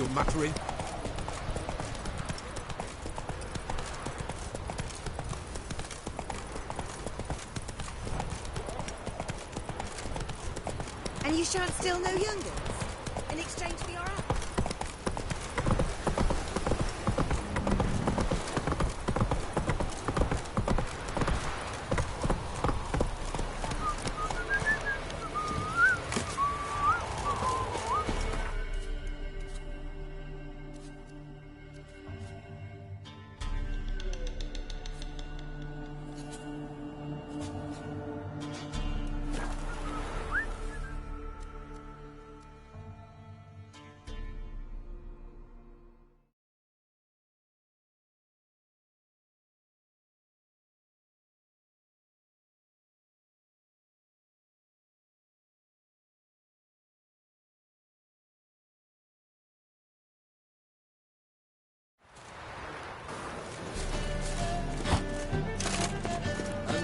you're muttering. And you shan't steal no young'uns in exchange for your act.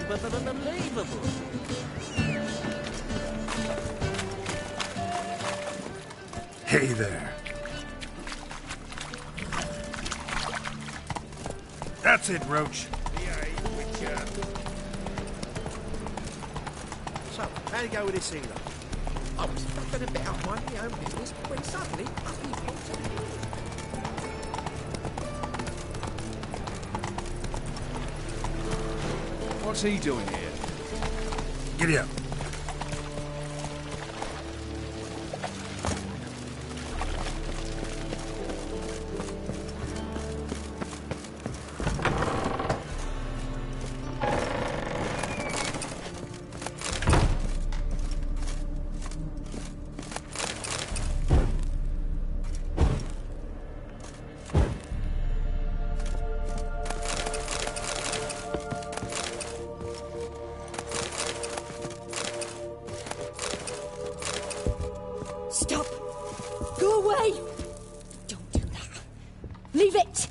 Unbelievable. Hey there. That's it, Roach. So, how'd it go with this healer? I was fucking about minding my own business when suddenly up he pops up. What's he doing here? Giddy up. Stop! Go away! Don't do that. Leave it!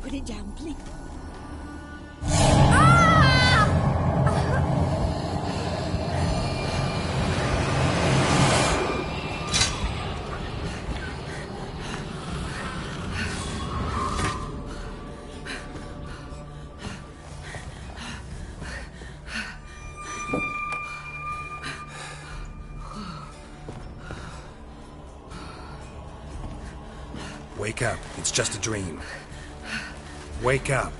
Put it down, please. Wake up. It's just a dream. Wake up.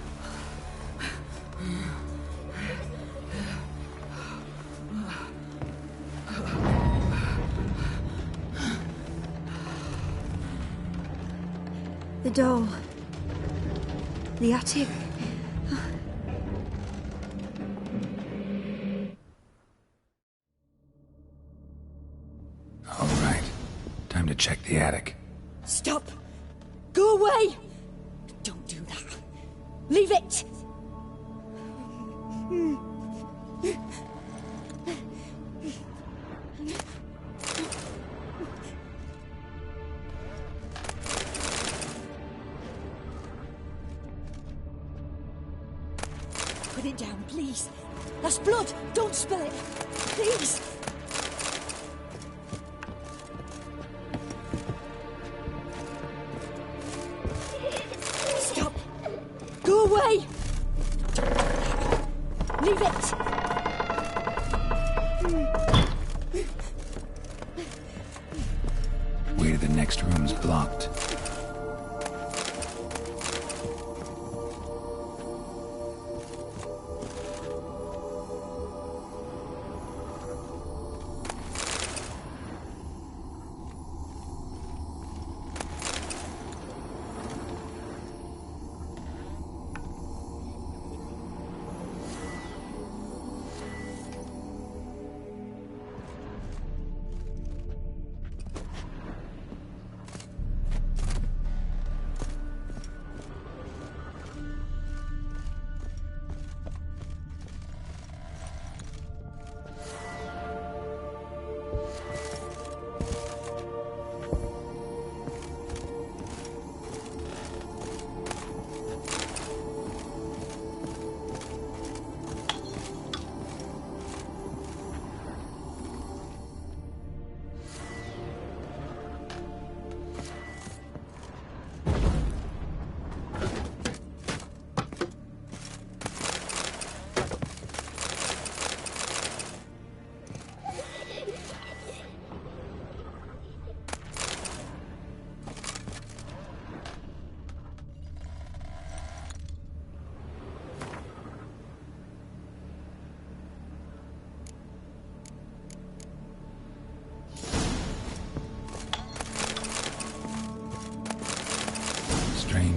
The doll. The attic. All right. Time to check the attic. Stop! Go away! Don't do that. Leave it! Put it down, please. That's blood! Don't spill it! Please! Stop! Go away! Leave it! Way to the next room's blocked.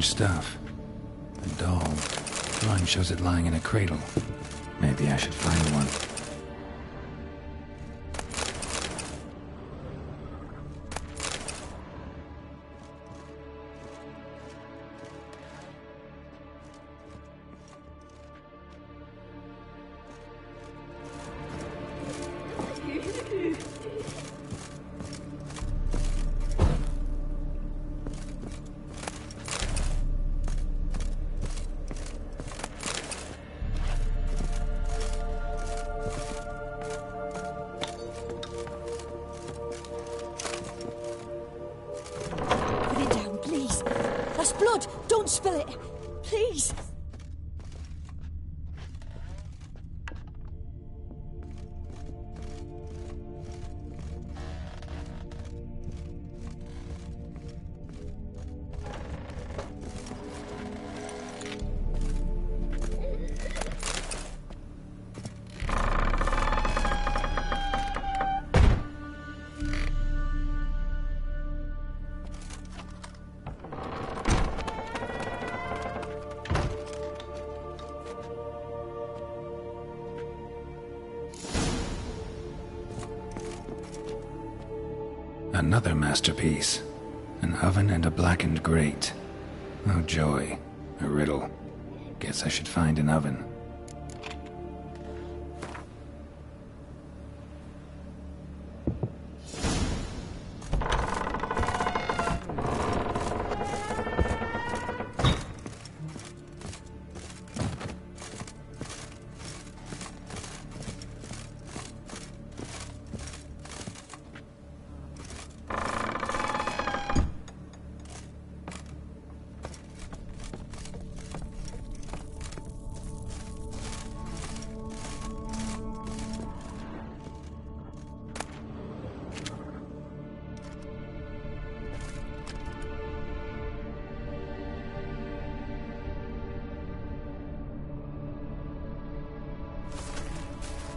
Strange stuff. A doll. Drawing shows it lying in a cradle. Maybe I should find one. Blood! Don't spill it! Please! Another masterpiece. An oven and a blackened grate. Oh joy. A riddle. Guess I should find an oven.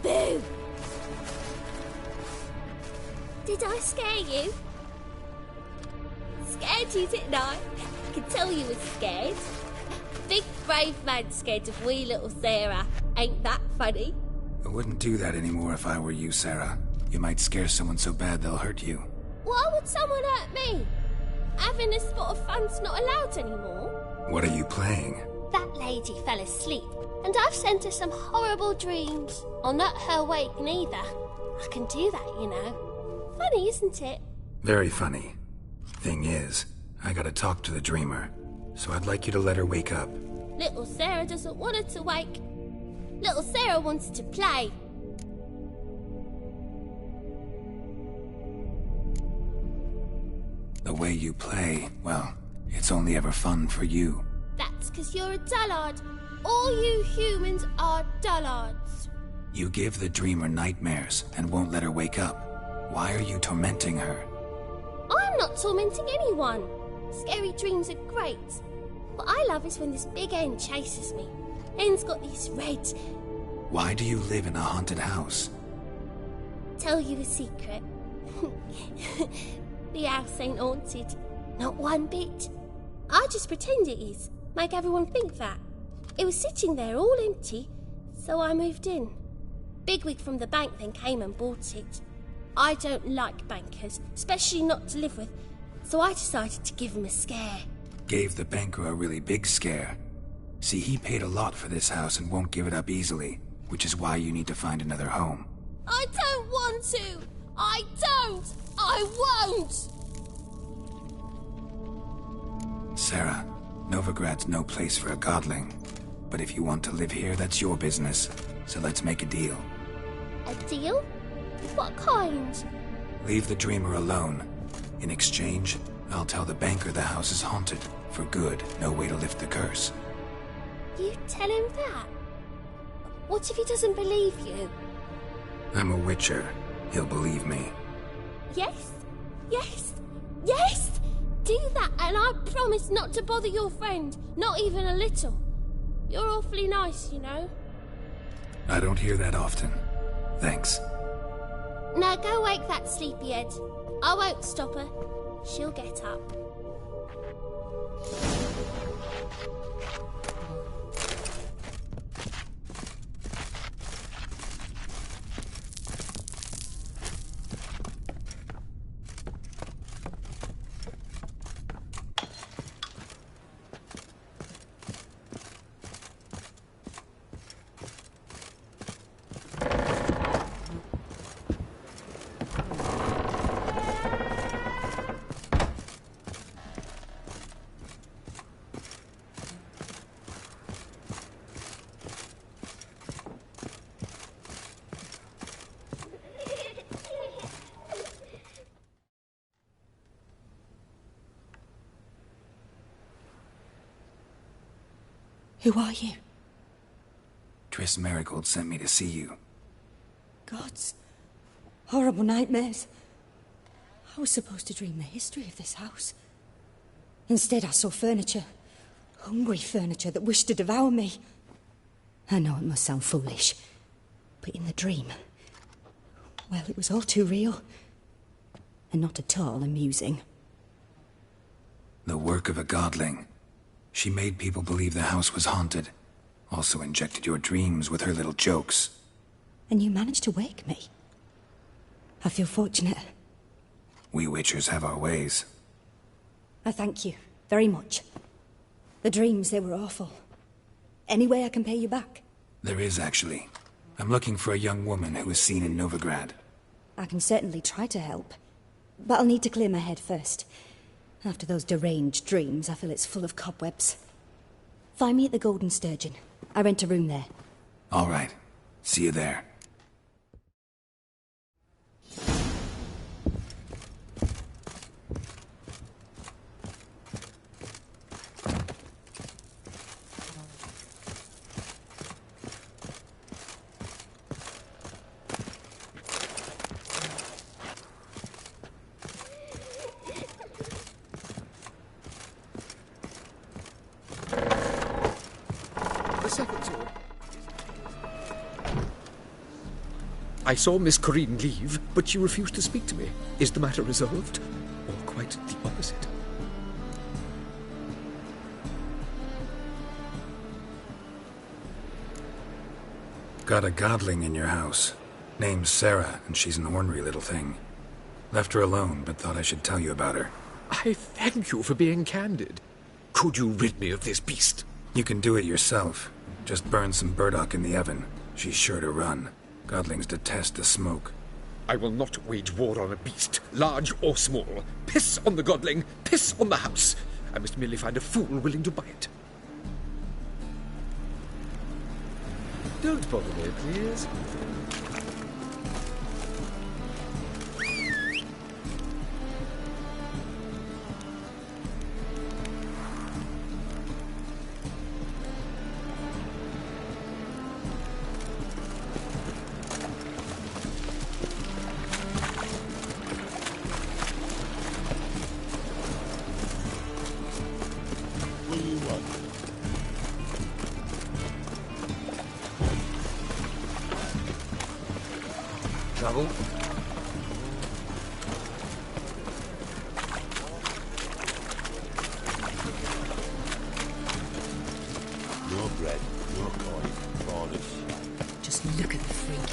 Boo! Did I scare you? Scared you, didn't I? I could tell you were scared. Big brave man scared of wee little Sarah. Ain't that funny? I wouldn't do that anymore if I were you, Sarah. You might scare someone so bad they'll hurt you. Why would someone hurt me? Having a spot of fun's not allowed anymore. What are you playing? That lady fell asleep, and I've sent her some horrible dreams. I'll not her awake neither. I can do that, you know. Funny, isn't it? Very funny. Thing is, I gotta talk to the dreamer, so I'd like you to let her wake up. Little Sarah doesn't want her to wake. Little Sarah wants to play. The way you play, well, it's only ever fun for you. That's 'cause you're a dullard. All you humans are dullards. You give the dreamer nightmares and won't let her wake up. Why are you tormenting her? I'm not tormenting anyone. Scary dreams are great. What I love is when this big hen chases me. Hen's got these red... Why do you live in a haunted house? Tell you a secret. The house ain't haunted. Not one bit. I just pretend it is. Make everyone think that. It was sitting there all empty, so I moved in. Bigwig from the bank then came and bought it. I don't like bankers, especially not to live with, so I decided to give him a scare. Gave the banker a really big scare. See, he paid a lot for this house and won't give it up easily, which is why you need to find another home. I don't want to! I don't! I won't! Sarah, Novigrad's no place for a godling. But if you want to live here, that's your business. So let's make a deal. A deal? What kind? Leave the dreamer alone. In exchange, I'll tell the banker the house is haunted. For good, no way to lift the curse. You tell him that? What if he doesn't believe you? I'm a witcher. He'll believe me. Yes? Yes? Yes! Do that and I promise not to bother your friend. Not even a little. You're awfully nice, you know. I don't hear that often. Thanks. Now go wake that sleepyhead. I won't stop her. She'll get up. Who are you? Triss Marigold sent me to see you. Gods. Horrible nightmares. I was supposed to dream the history of this house. Instead, I saw furniture. Hungry furniture that wished to devour me. I know it must sound foolish, but in the dream, well, it was all too real. And not at all amusing. The work of a godling. She made people believe the house was haunted. Also injected your dreams with her little jokes. And you managed to wake me. I feel fortunate. We Witchers have our ways. I thank you very much. The dreams, they were awful. Any way I can pay you back? There is, actually. I'm looking for a young woman who was seen in Novigrad. I can certainly try to help. But I'll need to clear my head first. After those deranged dreams, I feel it's full of cobwebs. Find me at the Golden Sturgeon. I rent a room there. All right. See you there. I saw Miss Corinne leave, but she refused to speak to me. Is the matter resolved? Or quite the opposite? Got a godling in your house. Name's Sarah, and she's an ornery little thing. Left her alone, but thought I should tell you about her. I thank you for being candid. Could you rid me of this beast? You can do it yourself. Just burn some burdock in the oven. She's sure to run. Godlings detest the smoke. I will not wage war on a beast, large or small. Piss on the godling, piss on the house. I must merely find a fool willing to buy it. Don't bother me, please. Trouble? No bread, no coin, varnish. Just look at the freak.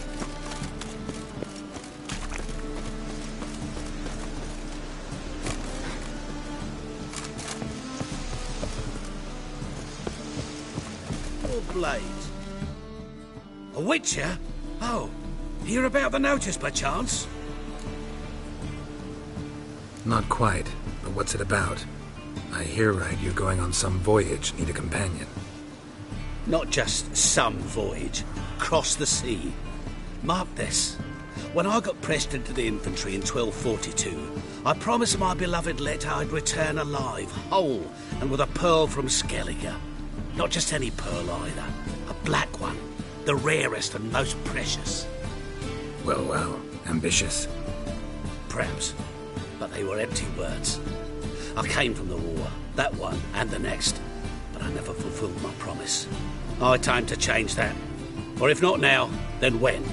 Your blade. A witcher? Oh, hear about the notice by chance? Not quite, but what's it about? I hear right you're going on some voyage, need a companion. Not just some voyage. Cross the sea. Mark this. When I got pressed into the infantry in 1242, I promised my beloved Let I'd return alive, whole, and with a pearl from Skellige. Not just any pearl either. A black one. The rarest and most precious. Well, ambitious. Perhaps. But they were empty words. I came from the war, that one and the next, but I never fulfilled my promise. High time to change that. Or if not now, then when?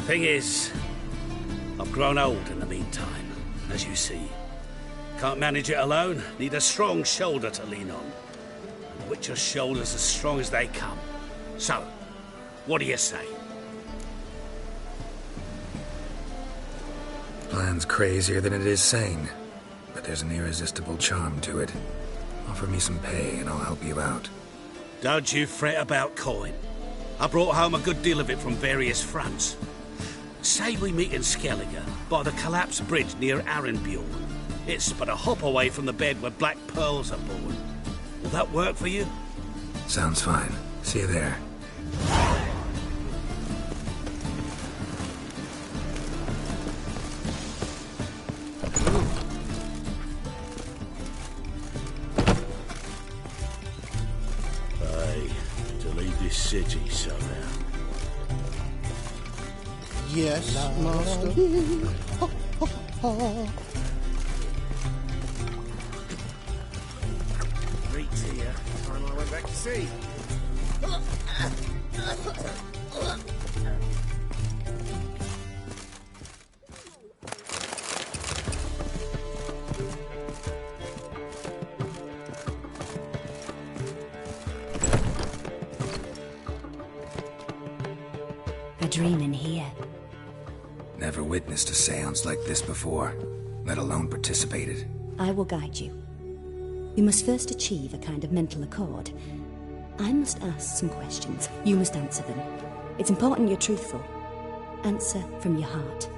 Thing is, I've grown old in the meantime, as you see. Can't manage it alone, need a strong shoulder to lean on. Witcher's shoulders as strong as they come. So, what do you say? Plan's crazier than it is sane, but there's an irresistible charm to it. Offer me some pay and I'll help you out. Don't you fret about coin. I brought home a good deal of it from various fronts. Say we meet in Skellige, by the collapsed bridge near Arenbjorn. It's but a hop away from the bed where black pearls are born. Will that work for you? Sounds fine. See you there. Hey, to leave this city somehow. Yes, master. Reeks here. Time I went back to sea. A dream in here. Never witnessed a seance like this before, let alone participated. I will guide you. You must first achieve a kind of mental accord. I must ask some questions. You must answer them. It's important you're truthful. Answer from your heart.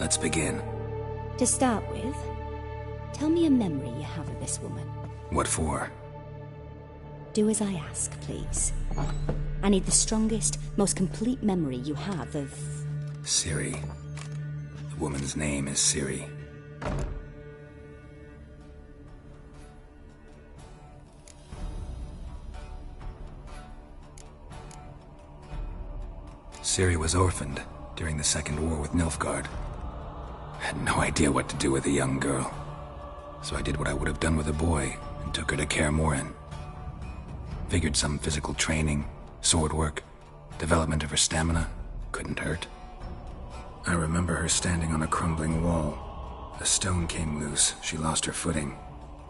Let's begin. To start with, tell me a memory you have of this woman. What for? Do as I ask, please. I need the strongest, most complete memory you have of... Ciri. The woman's name is Ciri. Ciri was orphaned during the Second War with Nilfgaard. I had no idea what to do with a young girl. So I did what I would have done with a boy and took her to Kaer Morhen. Figured some physical training, sword work, development of her stamina couldn't hurt. I remember her standing on a crumbling wall. A stone came loose, she lost her footing.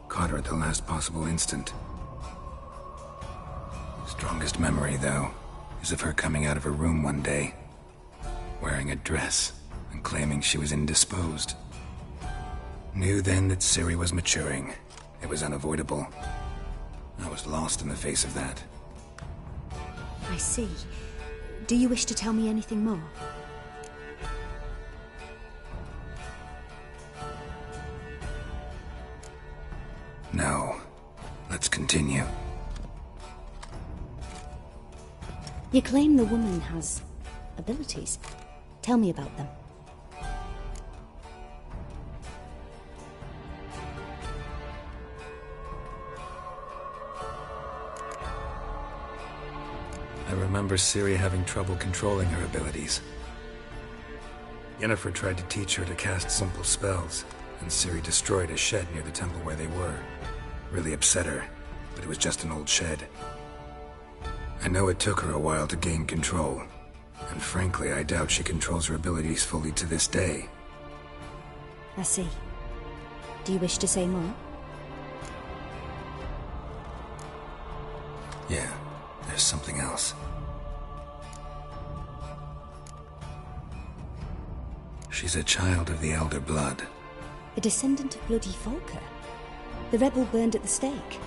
Caught her at the last possible instant. Strongest memory, though, is of her coming out of her room one day, wearing a dress and claiming she was indisposed. Knew then that Ciri was maturing. It was unavoidable. I was lost in the face of that. I see. Do you wish to tell me anything more? No. Let's continue. You claim the woman has abilities. Tell me about them. I remember Ciri having trouble controlling her abilities. Yennefer tried to teach her to cast simple spells, and Ciri destroyed a shed near the temple where they were. Really upset her, but it was just an old shed. I know it took her a while to gain control, and frankly, I doubt she controls her abilities fully to this day. I see. Do you wish to say more? Yeah, there's something else. She's a child of the Elder Blood. A descendant of bloody Volker. The rebel burned at the stake.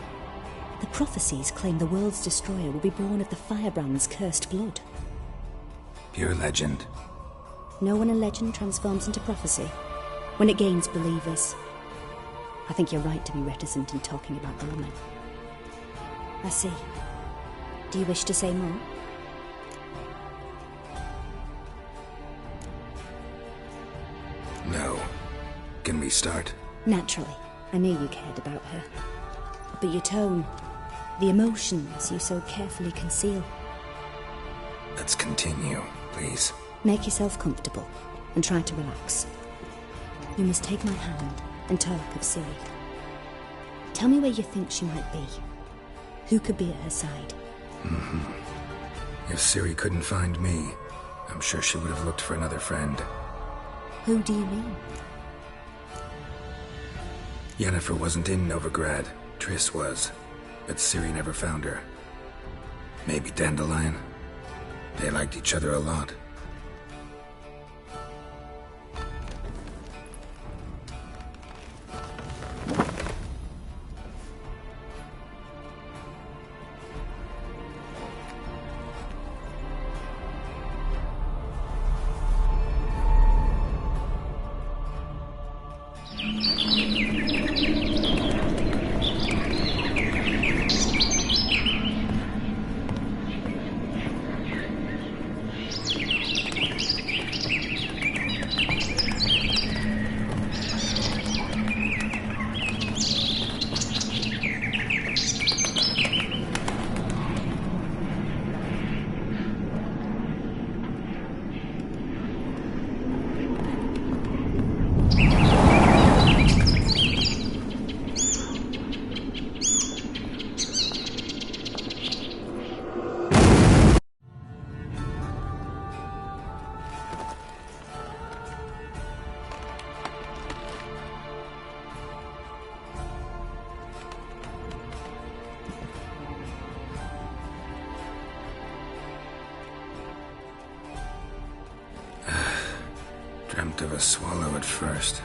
The prophecies claim the world's destroyer will be born of the Firebrand's cursed blood. Pure legend. No one in legend transforms into prophecy when it gains believers. I think you're right to be reticent in talking about the woman. I see. Do you wish to say more? No. Can we start? Naturally. I knew you cared about her. But your tone, the emotions you so carefully conceal. Let's continue, please. Make yourself comfortable and try to relax. You must take my hand and talk of Ciri. Tell me where you think she might be. Who could be at her side? If Ciri couldn't find me, I'm sure she would have looked for another friend. Who do you mean? Yennefer wasn't in Novigrad. Triss was. But Ciri never found her. Maybe Dandelion? They liked each other a lot. Dreamt of a swallow at first.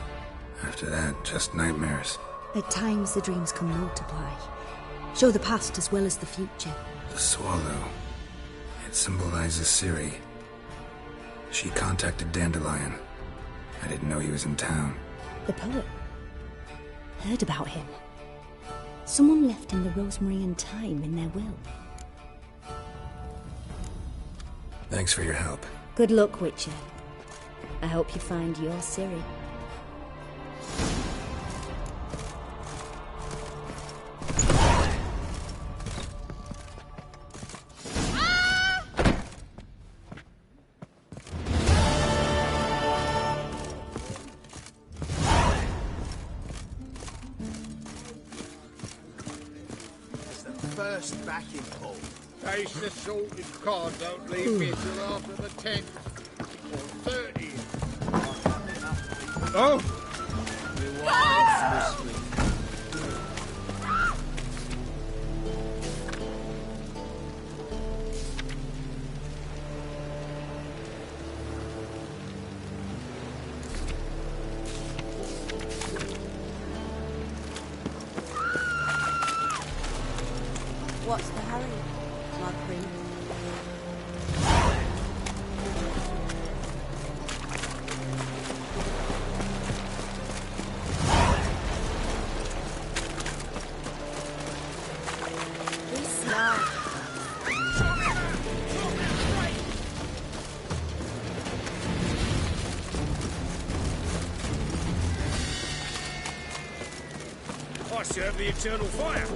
After that, just nightmares. At times, the dreams can multiply. Show the past as well as the future. The swallow. It symbolizes Ciri. She contacted Dandelion. I didn't know he was in town. The poet. Heard about him. Someone left him the rosemary and thyme in their will. Thanks for your help. Good luck, Witcher. I hope you find your Ciri. First backing pole. Taste the salted cod, don't leave me till after the 10th or 30th. Oh! What's the hurry, my queen? I serve the eternal fire.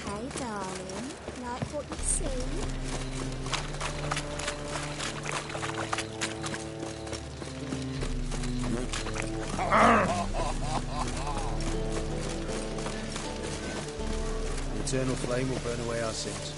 Hey, darling. Like what you see? The eternal flame will burn away our sins.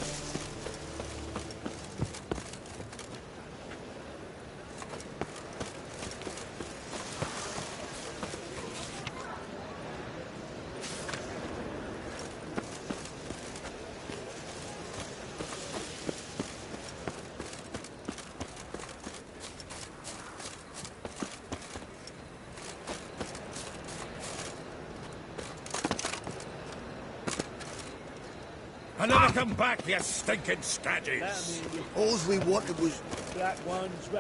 I never come back, you stinking staggies. All we wanted was...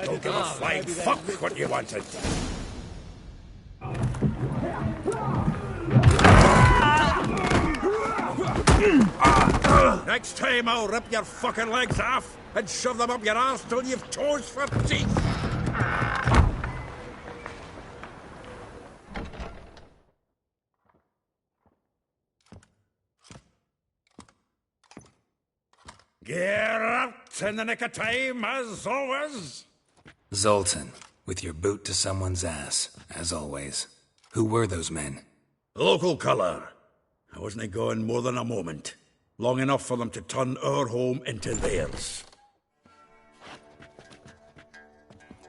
Don't give a flying fuck what you wanted. Next time I'll rip your fucking legs off and shove them up your arse till you've toes for teeth. Get out! Just in the nick of time, as always. Zoltan, with your boot to someone's ass, as always. Who were those men? Local colour. I wasn't gone more than a moment. Long enough for them to turn our home into theirs.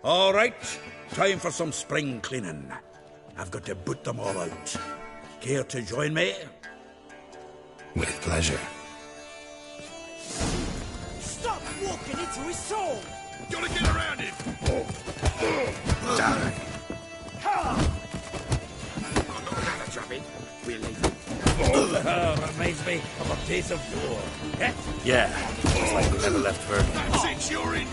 All right, time for some spring cleaning. I've got to boot them all out. Care to join me? With pleasure. Stop walking into his soul! Gotta get around it! Die. Another drop in. We'll leave. Reminds me of a piece of door. Eh? Yeah, it's like we never left for... Since you're in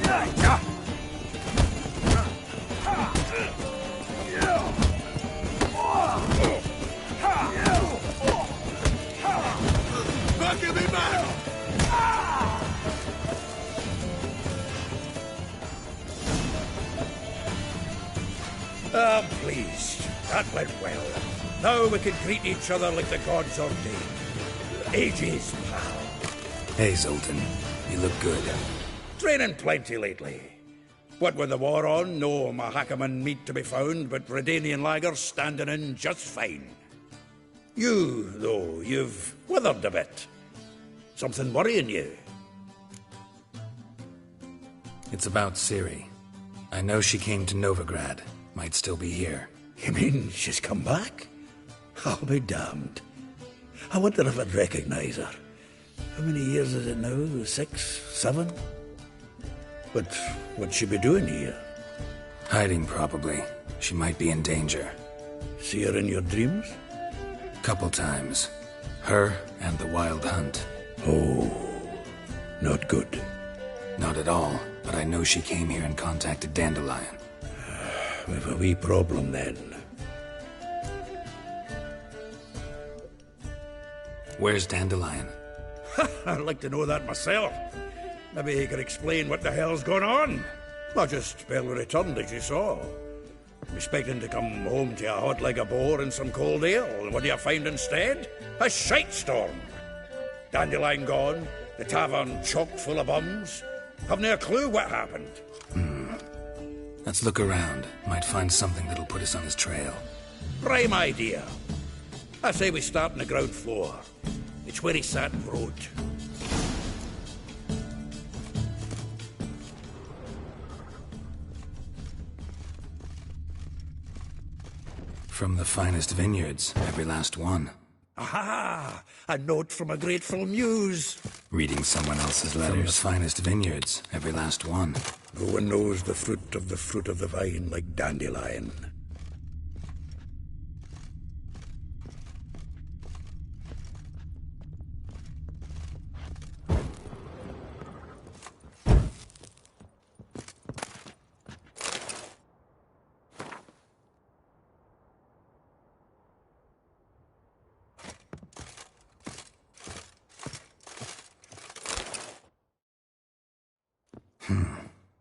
Back of the man! I'm pleased. That went well. Now we can greet each other like the gods ordained. Ages, pal. Hey, Zoltan. You look good. Training plenty lately. What with the war on, no Mahakaman meat to be found, but Redanian lagers standing in just fine. You, though, you've withered a bit. Something worrying you? It's about Ciri. I know she came to Novigrad. Might still be here. You mean she's come back? I'll be damned. I wonder if I'd recognize her. How many years is it now? 6, 7? But what'd she be doing here? Hiding, probably. She might be in danger. See her in your dreams? Couple times. Her and the Wild Hunt. Oh, not good. Not at all, but I know she came here and contacted Dandelion. We've a wee problem then. Where's Dandelion? I'd like to know that myself. Maybe he could explain what the hell's going on. Not just barely returned, as you saw. I'm expecting to come home to a hot leg of boar and some cold ale. And what do you find instead? A shite storm. Dandelion gone, the tavern chock full of bums. Haven't a clue what happened. Let's look around. Might find something that'll put us on his trail. Prime idea. I say we start on the ground floor. It's where he sat and wrote. From the finest vineyards, every last one. Aha! A note from a grateful muse. Reading someone else's letters. From the finest vineyards, every last one. No one knows the fruit of the vine like Dandelion.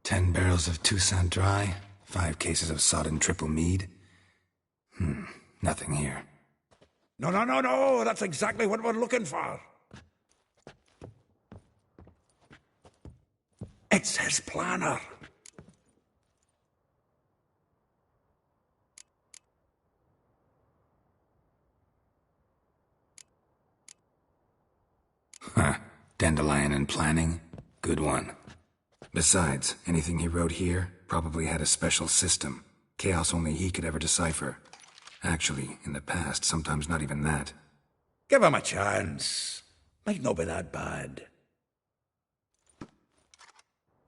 10 barrels of Toussaint Dry, 5 cases of sodden triple mead. Nothing here. No, that's exactly what we're looking for. It's his planner. Dandelion and planning? Good one. Besides, anything he wrote here probably had a special system. Chaos only he could ever decipher. Actually, in the past, sometimes not even that. Give him a chance. Might not be that bad.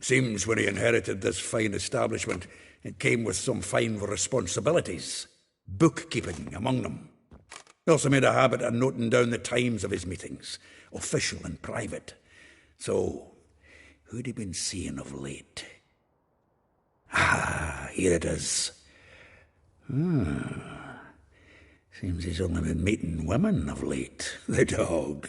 Seems when he inherited this fine establishment, it came with some fine responsibilities. Bookkeeping among them. He also made a habit of noting down the times of his meetings, official and private. So, who'd he been seeing of late? Ah, here it is. Seems he's only been meeting women of late, the dog.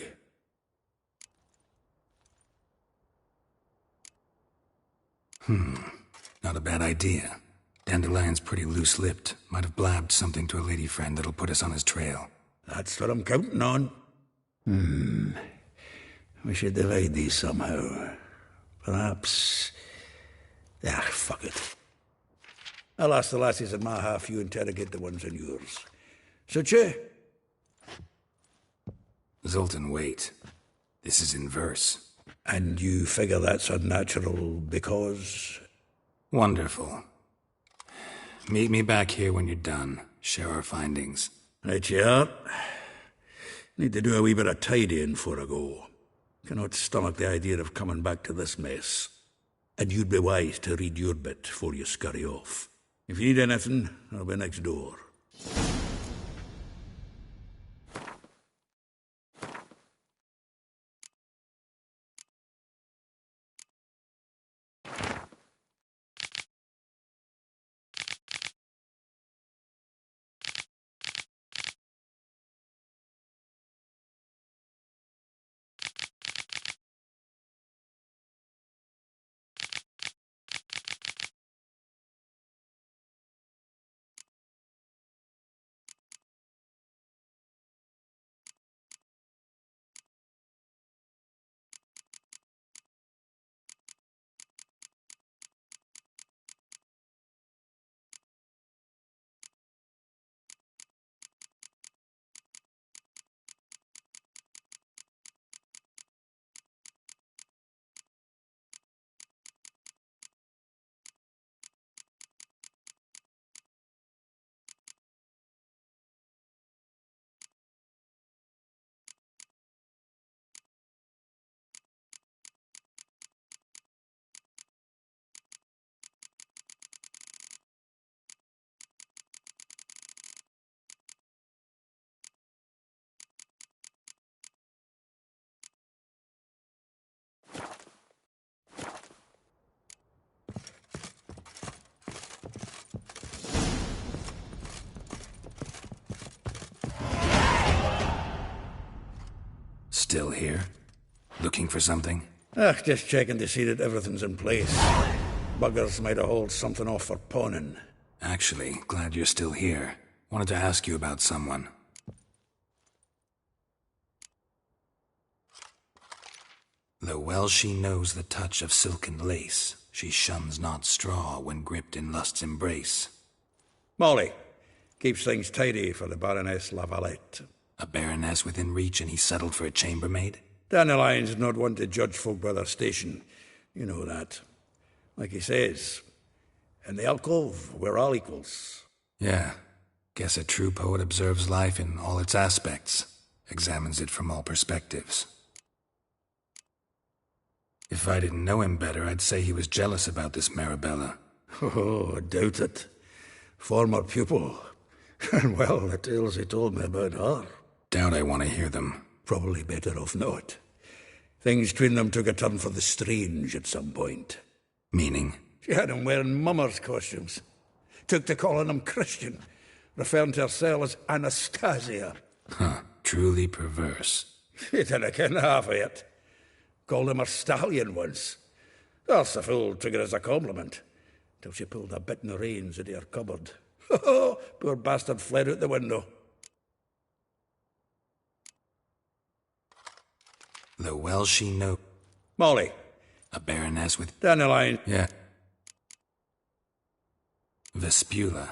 Not a bad idea. Dandelion's pretty loose-lipped. Might have blabbed something to a lady friend that'll put us on his trail. That's what I'm counting on. We should divide these somehow. Perhaps... Ah, fuck it. I'll ask the lassies in my half, you interrogate the ones in yours. Suit you? Zoltan, wait. This is in verse. And you figure that's unnatural because... Wonderful. Meet me back here when you're done. Share our findings. Right you are. Need to do a wee bit of tidying before I go. Cannot stomach the idea of coming back to this mess. And you'd be wise to read your bit before you scurry off. If you need anything, I'll be next door. Still here? Looking for something? Just checking to see that everything's in place. Buggers might have hauled something off for pawning. Actually, glad you're still here. Wanted to ask you about someone. Though well she knows the touch of silken lace, she shuns not straw when gripped in lust's embrace. Molly. Keeps things tidy for the Baroness Lavalette. A baroness within reach and he settled for a chambermaid? Dandelion's not one to judge folk by their station. You know that. Like he says, in the alcove, we're all equals. Yeah. Guess a true poet observes life in all its aspects, examines it from all perspectives. If I didn't know him better, I'd say he was jealous about this Marabella. Oh, I doubt it. Former pupil. And well, the tales he told me about her. Doubt I want to hear them. Probably better off not. Things between them took a turn for the strange at some point. Meaning? She had him wearing mummers' costumes. Took to calling him Christian, referring to herself as Anastasia. Huh, truly perverse. She didn't ken half of it. Called him her stallion once. That's the fool took it as a compliment, till she pulled a bit in the reins into her cupboard. Poor bastard fled out the window. Though well she know... Molly. A baroness with... Dandelion. Yeah. Vespula.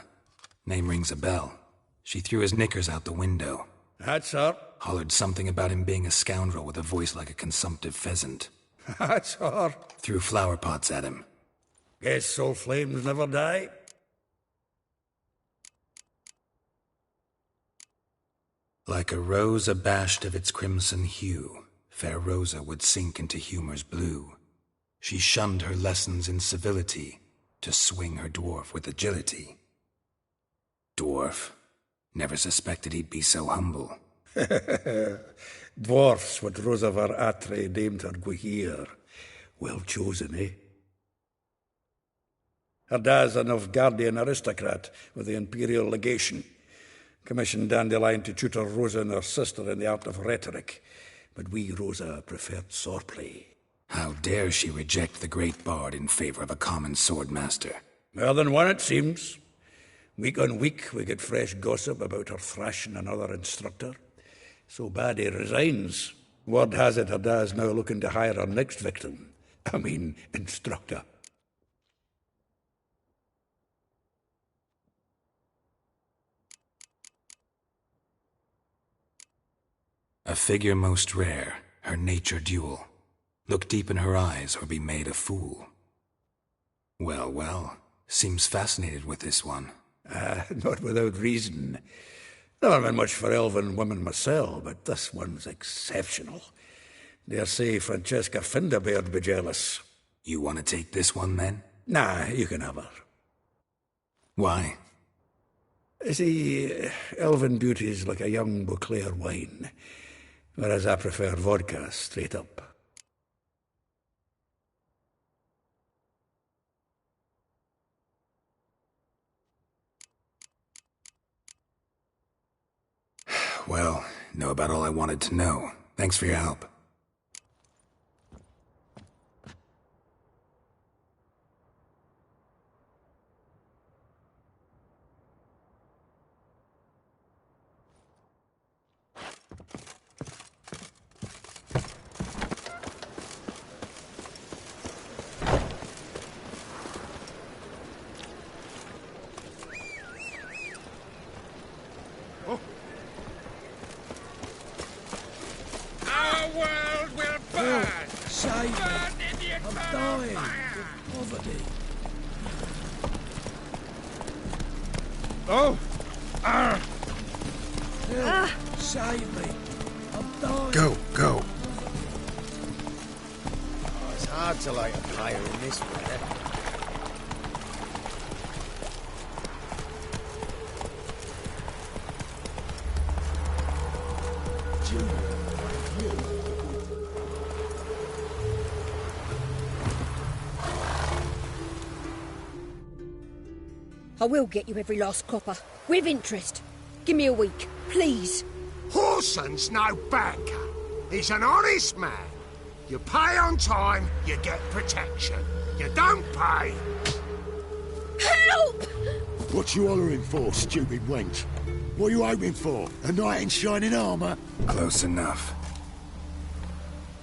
Name rings a bell. She threw his knickers out the window. That's her. Hollered something about him being a scoundrel with a voice like a consumptive pheasant. That's her. Threw flower pots at him. Guess soul flames never die. Like a rose abashed of its crimson hue, fair Rosa would sink into humor's blue. She shunned her lessons in civility, to swing her dwarf with agility. Dwarf. Never suspected he'd be so humble. Dwarfs what Rosavar Atre named her Guihir. Well chosen, eh? Her dad's a Novgardian aristocrat with the Imperial Legation. Commissioned Dandelion to tutor Rosa and her sister in the art of rhetoric. But we, Rosa, preferred swordplay. How dare she reject the great bard in favor of a common swordmaster? More than one, it seems. Week on week, we get fresh gossip about her thrashing another instructor. So bad he resigns. Word has it her dad's now looking to hire her next victim, instructor. A figure most rare, her nature dual. Look deep in her eyes or be made a fool. Well, well, seems fascinated with this one. Not without reason. Never been much for elven women myself, but this one's exceptional. Dare say Francesca Finderbeard be jealous. You want to take this one, then? Nah, you can have her. Why? See, elven beauty's like a young Beauclair wine, whereas I prefer vodka straight up. Well, know about all I wanted to know. Thanks for your help. Our world will burn! Save me. Burn in the I'm eternal dying fire! of poverty. Oh! Help. Save me. I'm dying. Go. Oh, it's hard to light a fire in this weather. I will get you every last copper, with interest. Give me a week, please. Horson's no banker. He's an honest man. You pay on time, you get protection. You don't pay. Help! What you hollering for, stupid wench? What are you hoping for? A knight in shining armour? Close enough.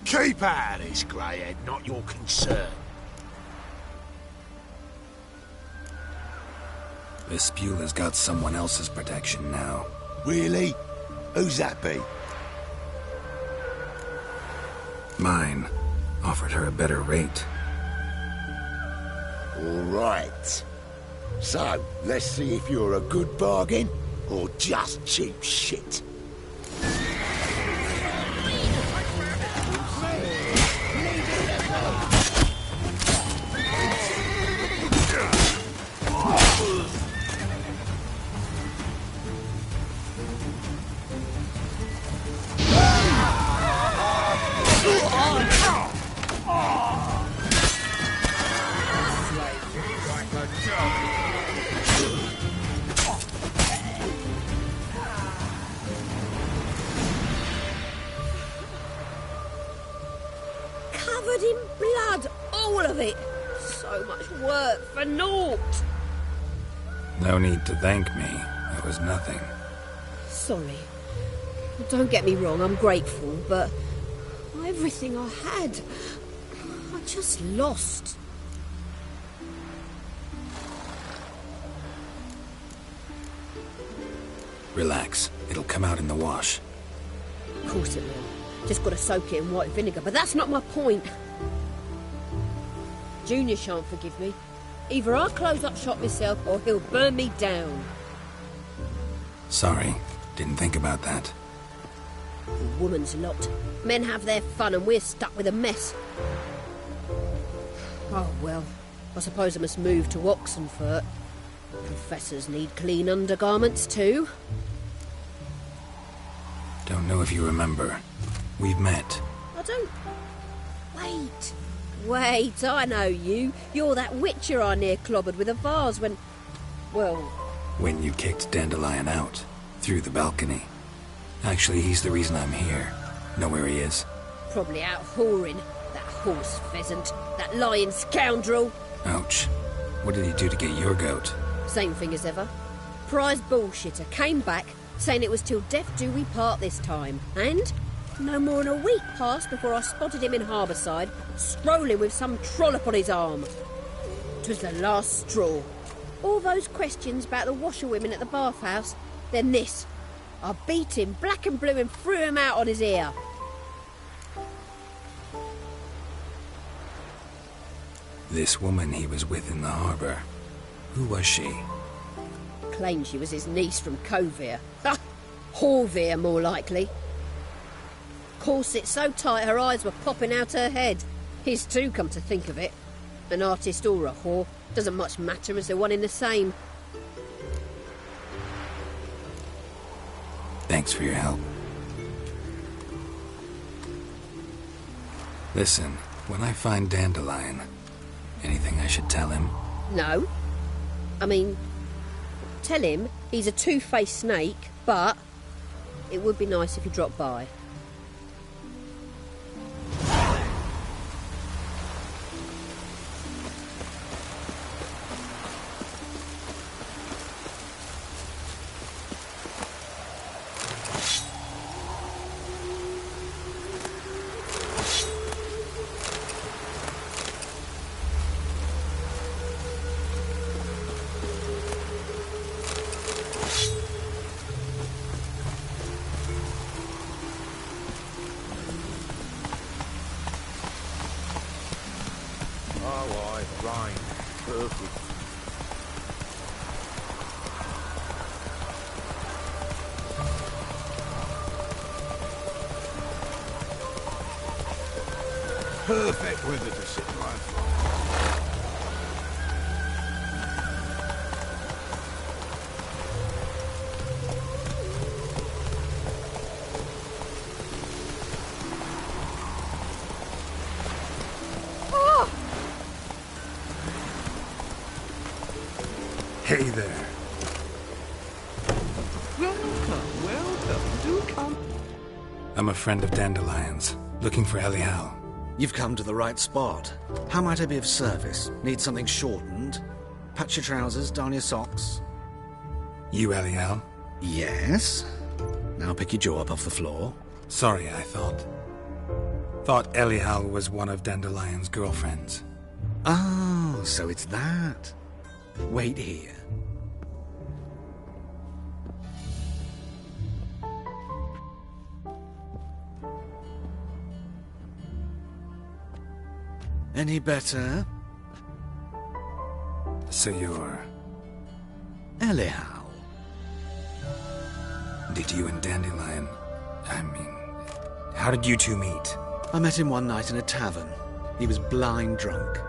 Keep out of this, greyhead, not your concern. This Spula's got someone else's protection now. Really? Who's that be? Mine. Offered her a better rate. All right. So, let's see if you're a good bargain or just cheap shit. Covered in blood, all of it. So much work for naught. No need to thank me. It was nothing. Sorry. Don't get me wrong, I'm grateful, but everything I had, I just lost. Relax. It'll come out in the wash. Of course it will. Just gotta soak it in white vinegar, but that's not my point. Junior shan't forgive me. Either I'll close up shop myself or he'll burn me down. Sorry. Didn't think about that. A woman's lot. Men have their fun and we're stuck with a mess. Oh well, I suppose I must move to Oxenfurt. Professors need clean undergarments too. Don't know if you remember. We've met. I don't... Wait, I know you. You're that witcher I near clobbered with a vase when... Well... When you kicked Dandelion out. Through the balcony. Actually, he's the reason I'm here. Know where he is? Probably out whoring. That horse pheasant. That lying scoundrel. Ouch. What did he do to get your goat? Same thing as ever. Prize bullshitter came back, saying it was till death do we part this time. And No more than a week passed before I spotted him in Harbourside, strolling with some trollop on his arm. 'Twas the last straw. All those questions about the washerwomen at the bathhouse, then this. I beat him black and blue and threw him out on his ear. This woman he was with in the harbour, who was she? Claimed she was his niece from Covere. Ha! Horvere, more likely. Corset so tight her eyes were popping out her head. His too, come to think of it. An artist or a whore, doesn't much matter as they're one in the same. Thanks for your help. Listen, when I find Dandelion, anything I should tell him? No. I mean, tell him he's a two-faced snake, but it would be nice if he dropped by. Oh, aye, right. Perfect. Perfect weather to sit by a fire. Hey there. Welcome, do come. I'm a friend of Dandelion's, looking for Elial. You've come to the right spot. How might I be of service? Need something shortened? Patch your trousers, darn your socks. You Elial? Yes. Now pick your jaw up off the floor. Sorry, I thought Elial was one of Dandelion's girlfriends. Oh, so it's that. Wait here. Any better? So you're... Elial. Did you and Dandelion... how did you two meet? I met him one night in a tavern. He was blind drunk.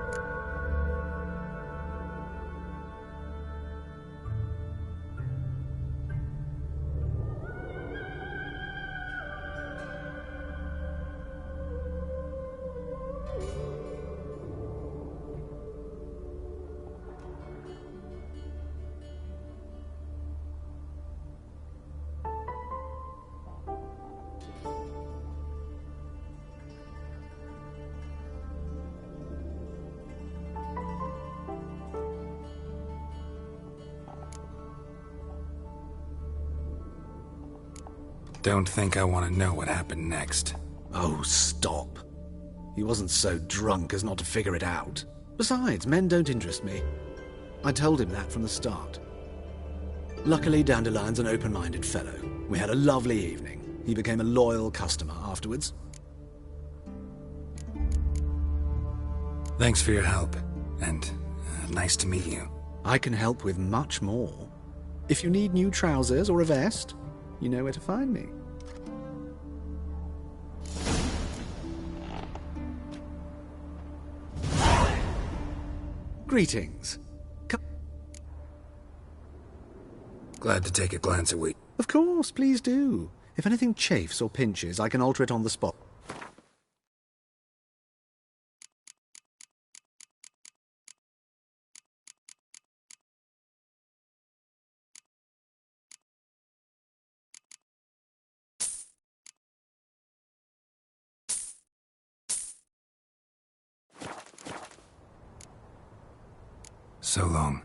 Don't think I want to know what happened next. Oh, stop. He wasn't so drunk as not to figure it out. Besides, men don't interest me. I told him that from the start. Luckily, Dandelion's an open-minded fellow. We had a lovely evening. He became a loyal customer afterwards. Thanks for your help, and nice to meet you. I can help with much more. If you need new trousers or a vest, you know where to find me. Greetings. Glad to take a glance at what... Of course, please do. If anything chafes or pinches, I can alter it on the spot. So long.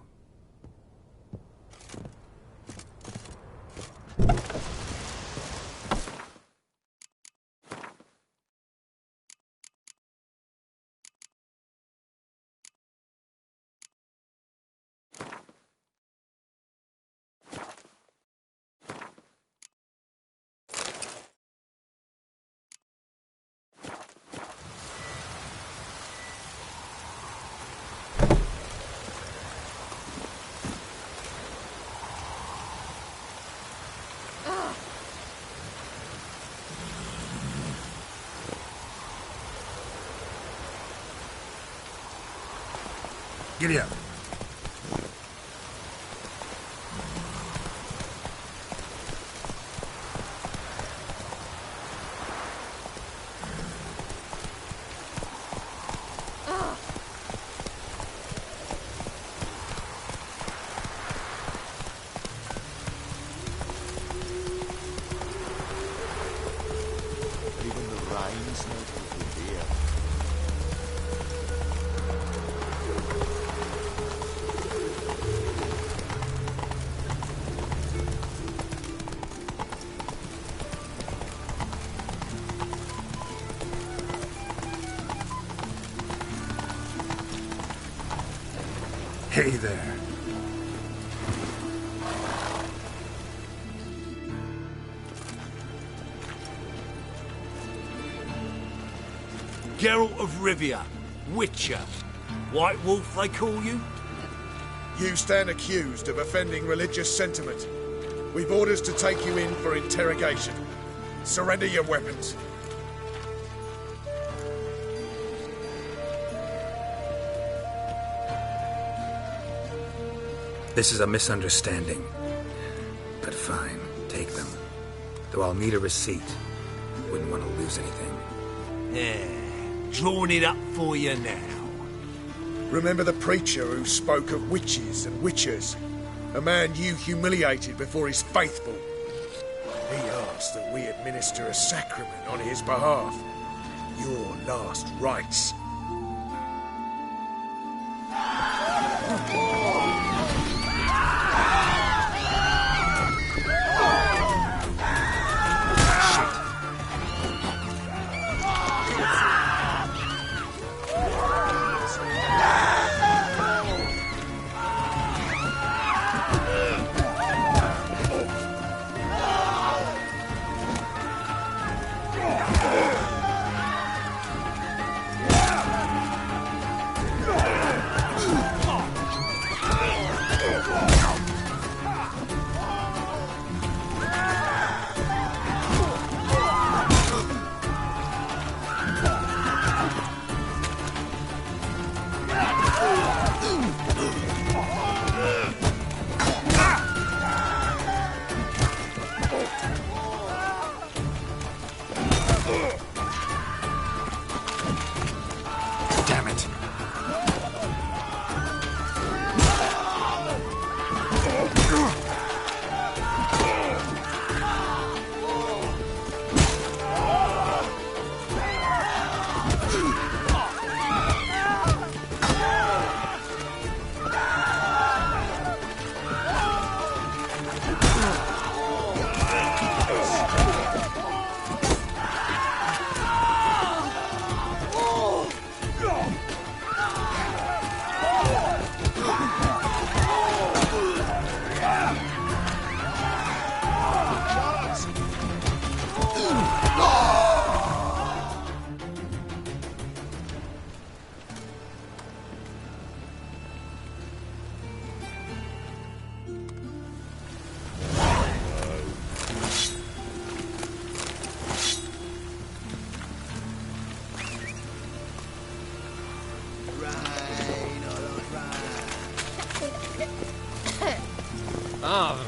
Giddy up. Hey there. Geralt of Rivia, Witcher. White Wolf, they call you? You stand accused of offending religious sentiment. We've orders to take you in for interrogation. Surrender your weapons. This is a misunderstanding. But fine, take them. Though I'll need a receipt. Wouldn't want to lose anything. Yeah, drawing it up for you now. Remember the preacher who spoke of witches and witchers? A man you humiliated before his faithful. He asked that we administer a sacrament on his behalf. Your last rites.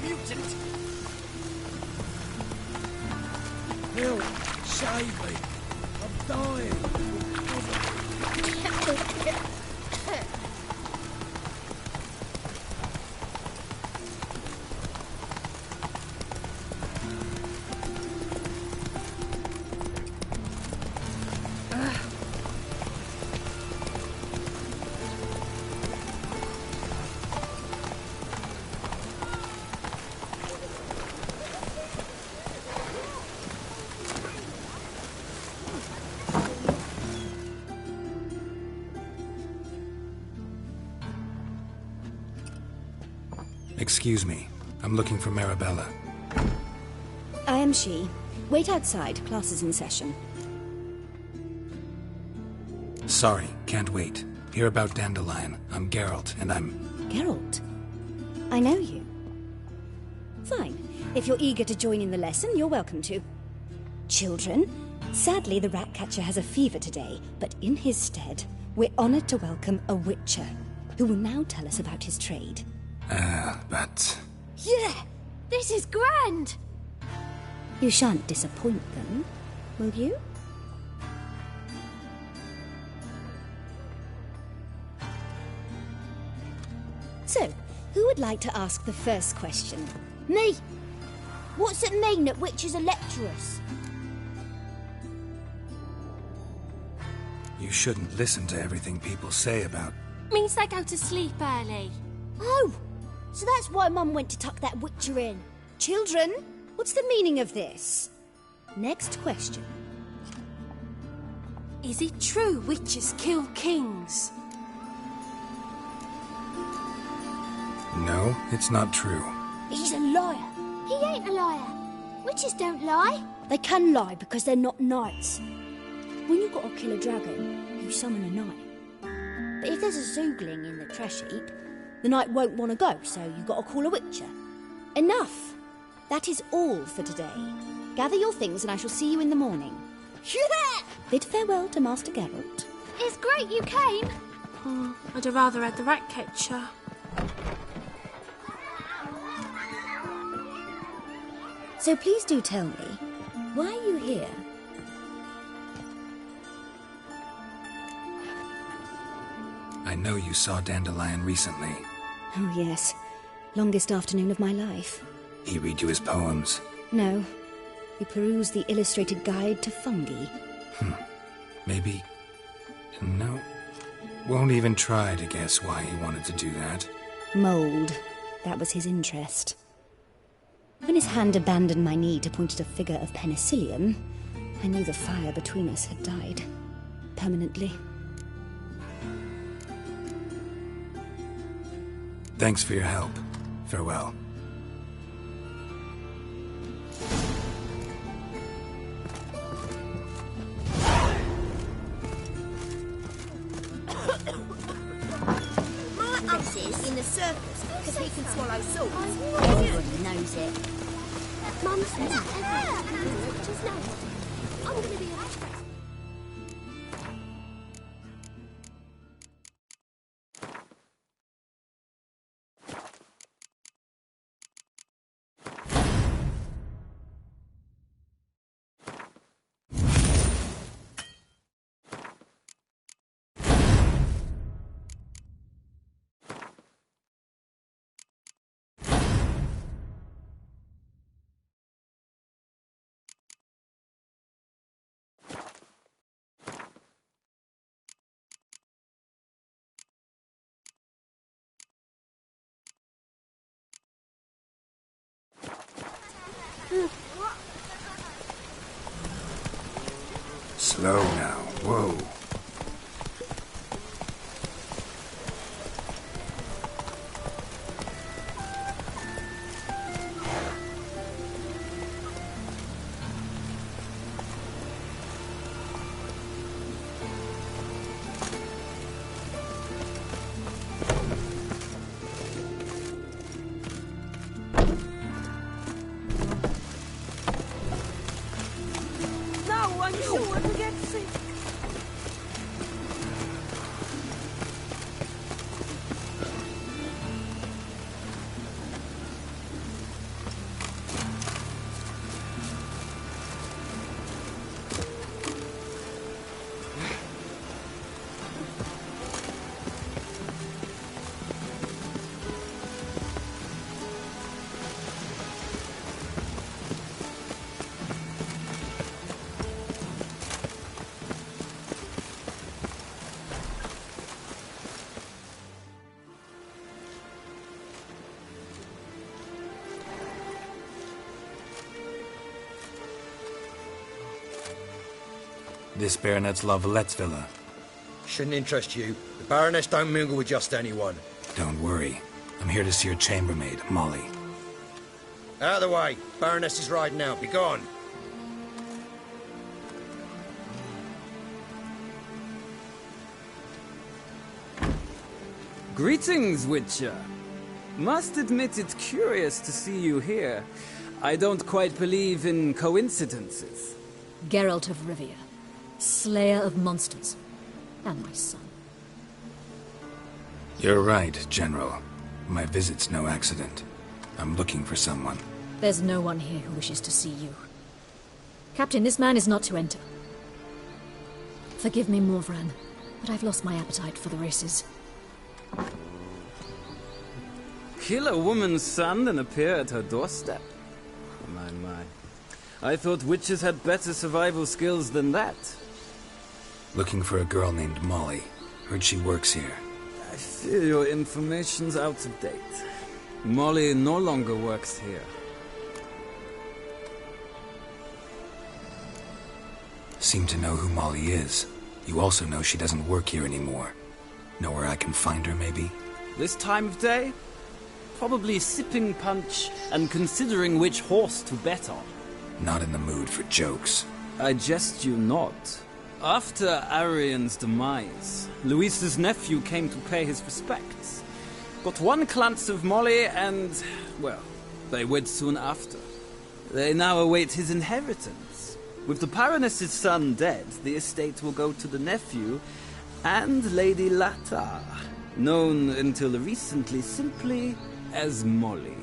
Mutant! Help! Save me! I'm dying! Excuse me. I'm looking for Marabella. I am she. Wait outside. Class is in session. Sorry, can't wait. Hear about Dandelion. I'm Geralt, and I'm... Geralt? I know you. Fine. If you're eager to join in the lesson, you're welcome to. Children, sadly the Ratcatcher has a fever today, but in his stead, we're honoured to welcome a Witcher, who will now tell us about his trade. But... Yeah! This is grand! You shan't disappoint them, will you? So, who would like to ask the first question? Me! What's it mean that witches are lecturers? You shouldn't listen to everything people say about... Means they go to sleep early. Oh! So that's why Mum went to tuck that witcher in. Children, what's the meaning of this? Next question. Is it true witches kill kings? No, it's not true. He's a liar. He ain't a liar. Witches don't lie. They can lie because they're not knights. When you've got to kill a dragon, you summon a knight. But if there's a zoogling in the trash heap, the knight won't want to go, so you've got to call a witcher. Enough! That is all for today. Gather your things and I shall see you in the morning. Yeah! Bid farewell to Master Geralt. It's great you came. Oh, I'd have rather had the rat catcher. So please do tell me, why are you here? I know you saw Dandelion recently. Oh yes, longest afternoon of my life. He read you his poems? No, we perused the illustrated guide to fungi. Maybe... No. Won't even try to guess why he wanted to do that. Mould. That was his interest. When his hand abandoned my knee to point at a figure of penicillium, I knew the fire between us had died. Permanently. Thanks for your help. Farewell. My uncle's in the circus because he can swallow salt. Everyone knows it. Mum says everyone witches know. I'm going to be a witch. Slow now. Whoa. This Baronet's La Vallette's villa. Shouldn't interest you. The Baroness don't mingle with just anyone. Don't worry. I'm here to see her chambermaid, Molly. Out of the way. Baroness is riding out. Be gone. Greetings, Witcher. Must admit it's curious to see you here. I don't quite believe in coincidences. Geralt of Rivia, Slayer of monsters, and my son. You're right, General. My visit's no accident. I'm looking for someone. There's no one here who wishes to see you. Captain, this man is not to enter. Forgive me, Morvran, but I've lost my appetite for the races. Kill a woman's son and appear at her doorstep? My. I thought witches had better survival skills than that. Looking for a girl named Molly. Heard she works here. I fear your information's out of date. Molly no longer works here. Seem to know who Molly is. You also know she doesn't work here anymore. Know where I can find her, maybe? This time of day? Probably sipping punch and considering which horse to bet on. Not in the mood for jokes. I jest you not. After Arian's demise, Luis's nephew came to pay his respects. Got one glance of Molly and, well, they wed soon after. They now await his inheritance. With the Baroness's son dead, the estate will go to the nephew and Lady Latar, known until recently simply as Molly.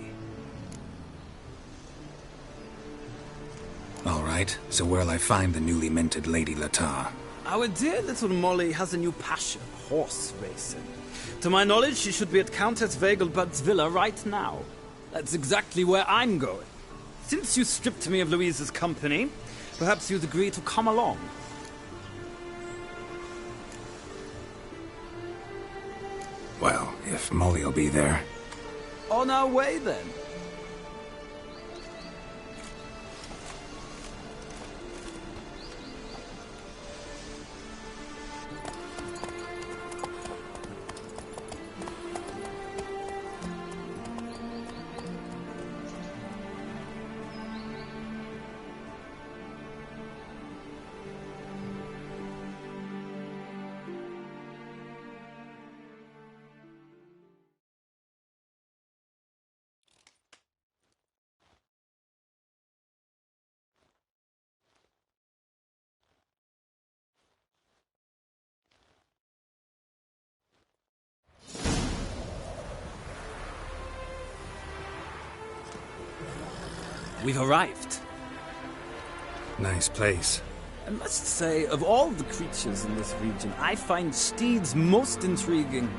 All right, so where'll I find the newly minted Lady Latar? Our dear little Molly has a new passion, horse racing. To my knowledge, she should be at Countess Vegelbud's villa right now. That's exactly where I'm going. Since you stripped me of Louise's company, perhaps you'd agree to come along. Well, if Molly'll be there. On our way, then. We've arrived. Nice place. I must say, of all the creatures in this region, I find steeds most intriguing.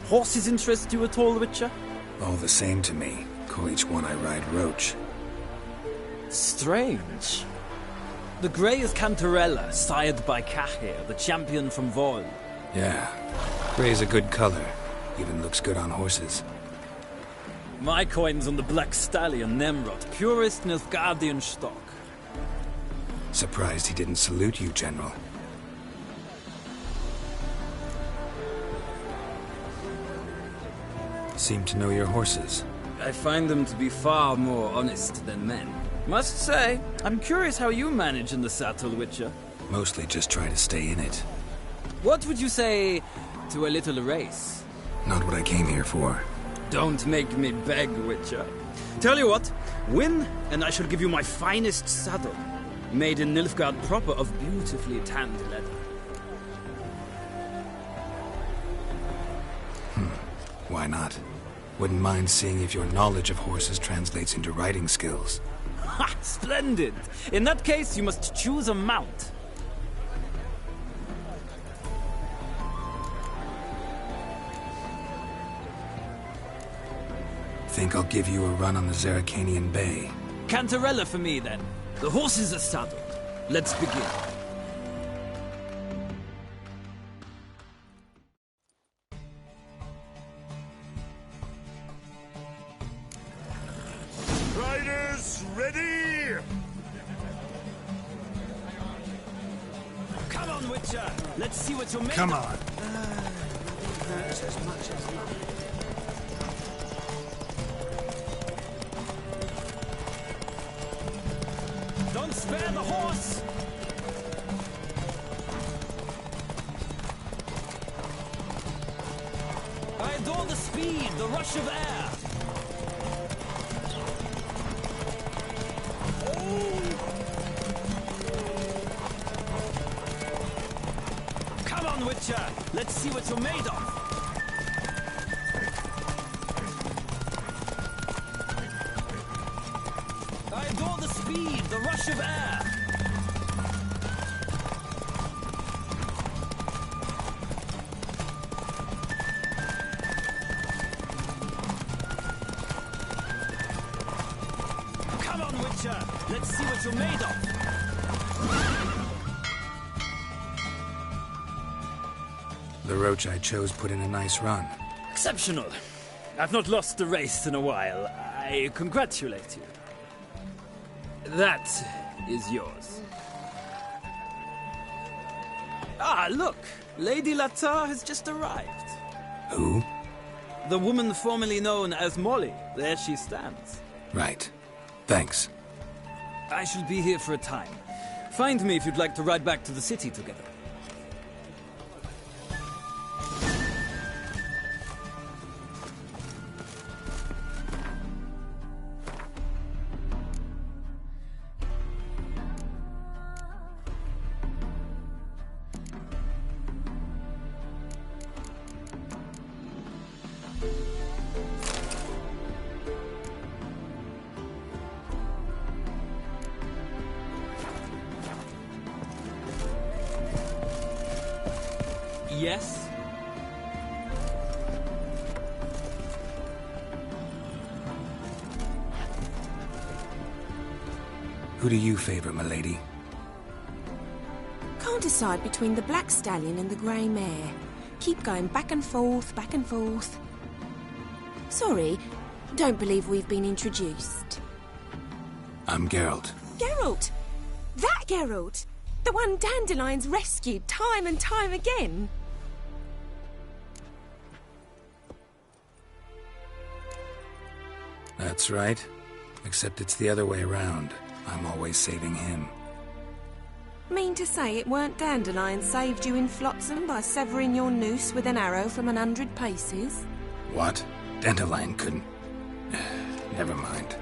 Horses interest you at all, Witcher? All the same to me. Call each one I ride Roach. Strange. The grey is Cantarella, sired by Cahir, the champion from Vol. Yeah. Gray's a good color. Even looks good on horses. My coin's on the Black Stallion, Nemrod, purest Nilfgaardian stock. Surprised he didn't salute you, General. Seem to know your horses. I find them to be far more honest than men. Must say, I'm curious how you manage in the saddle, Witcher. Mostly just try to stay in it. What would you say to a little race? Not what I came here for. Don't make me beg, Witcher. Tell you what, win, and I shall give you my finest saddle. Made in Nilfgaard proper of beautifully tanned leather. Why not? Wouldn't mind seeing if your knowledge of horses translates into riding skills. Ha! Splendid! In that case, you must choose a mount. Think I'll give you a run on the Zerrikanian Bay. Cantarella for me, then. The horses are saddled. Let's begin. Riders, ready! Come on, Witcher! Let's see what you're made Come of. on. Hurts as much as mine. Don't spare the horse! I adore the speed, the rush of air. Come on, Witcher! Let's see what you're made of! speed, the rush of air! Come on, Witcher! Let's see what you're made of! The roach I chose put in a nice run. Exceptional. I've not lost a race in a while. I congratulate you. That is yours. Ah, look! Lady Latar has just arrived. Who? The woman formerly known as Molly. There she stands. Right. Thanks. I shall be here for a time. Find me if you'd like to ride back to the city together. Yes? Who do you favor, milady? Can't decide between the black stallion and the grey mare. Keep going back and forth, back and forth. Sorry, don't believe we've been introduced. I'm Geralt. Geralt! That Geralt! The one Dandelion's rescued time and time again! That's right. Except it's the other way around. I'm always saving him. Mean to say it weren't Dandelion saved you in Flotsam by severing your noose with an arrow from 100 paces? What? Dandelion couldn't... Never mind.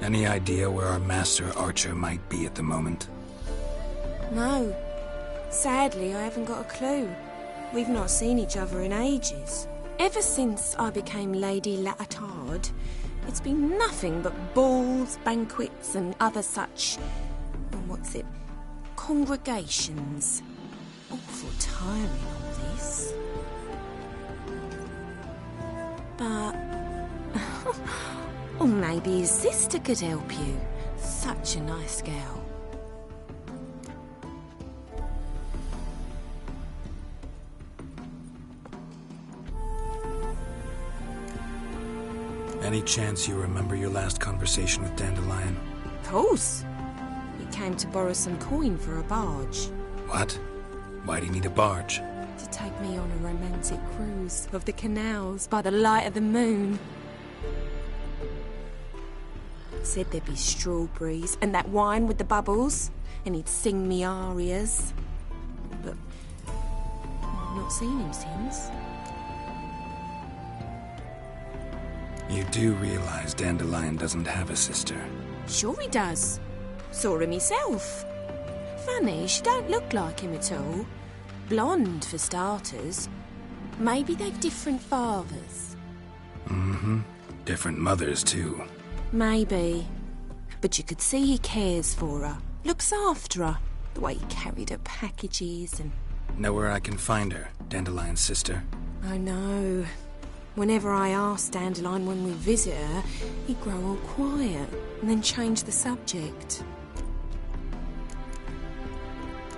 Any idea where our master archer might be at the moment? No. Sadly, I haven't got a clue. We've not seen each other in ages. Ever since I became Lady Latard, it's been nothing but balls, banquets, and other such... congregations. Awful tiring, all this. But... or maybe his sister could help you. Such a nice girl. Any chance you remember your last conversation with Dandelion? Of course. He came to borrow some coin for a barge. What? Why do you need a barge? To take me on a romantic cruise of the canals by the light of the moon. Said there'd be strawberries and that wine with the bubbles, and he'd sing me arias. But I've not seen him since. You do realize Dandelion doesn't have a sister? Sure he does. Saw him himself. Funny, she don't look like him at all. Blonde, for starters. Maybe they've different fathers. Mm-hmm. Different mothers, too. Maybe. But you could see he cares for her. Looks after her. The way he carried her packages and... Know where I can find her, Dandelion's sister? I know. Whenever I ask Dandelion when we visit her, he'd grow all quiet and then change the subject.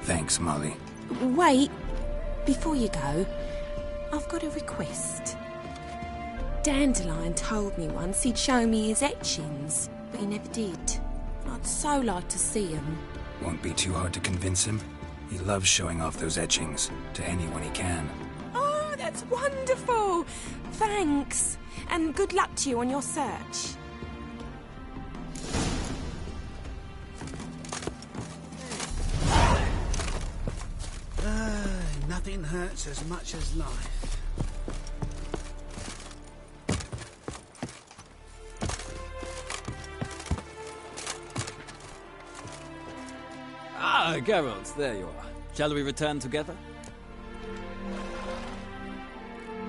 Thanks, Molly. Wait. Before you go, I've got a request. Dandelion told me once he'd show me his etchings, but he never did. I'd so like to see them. Won't be too hard to convince him. He loves showing off those etchings to anyone he can. Oh, that's wonderful! Thanks, and good luck to you on your search. Nothing hurts as much as life. Ah, Geralt, there you are. Shall we return together?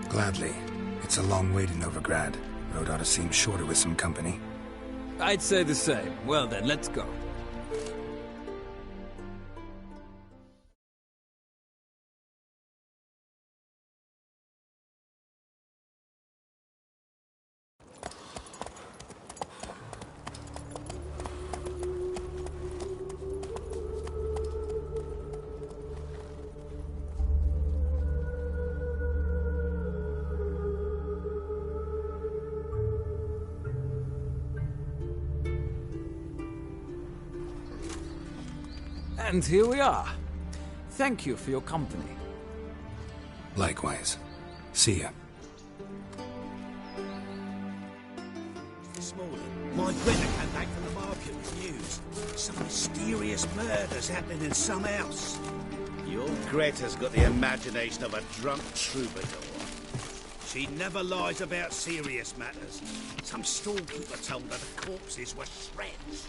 Gladly. It's a long way to Novigrad. Road ought to seem shorter with some company. I'd say the same. Well then, let's go. And here we are. Thank you for your company. Likewise. See ya. This morning, my Greta came back from the market with news. Some mysterious murders happening in some house. Your Greta's got the imagination of a drunk troubadour. She never lies about serious matters. Some storekeeper told her the corpses were shreds.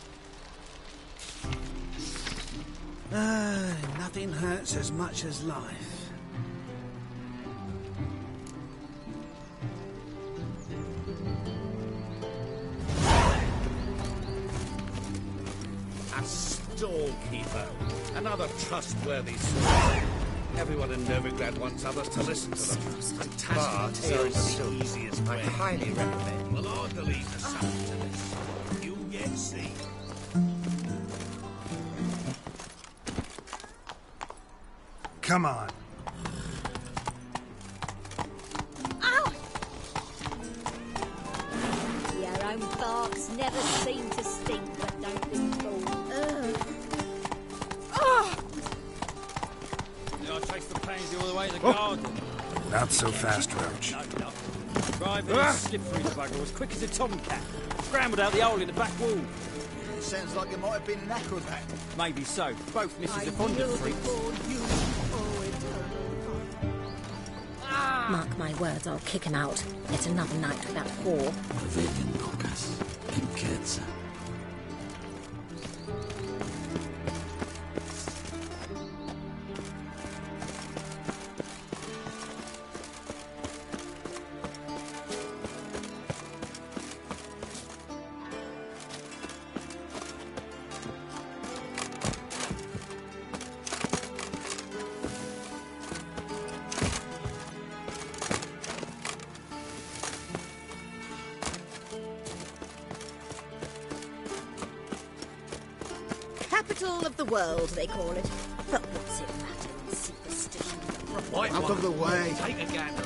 Nothing hurts as much as life. A storekeeper. Another trustworthy source. Everyone in Novigrad wants others to listen to them. Fantastic tales are the easiest way. I highly recommend. Well, I'll delete the subject to this. You'll yet see. Come on. Ow! Your own barks never seem to stink, but don't be fooled. Yeah, I chased the pansy all the way to the garden. Not so fast, Roach. No. Driving a slippery bugger as quick as a tomcat. Scrambled out the hole in the back wall. Sounds like it might have been an acrobat. Maybe so. Both misses are fond of freaks. Mark my words, I'll kick him out. It's another night without whore. Capital of the world, they call it. But what's it matter? Superstition. Right, out of the way. Take a gander.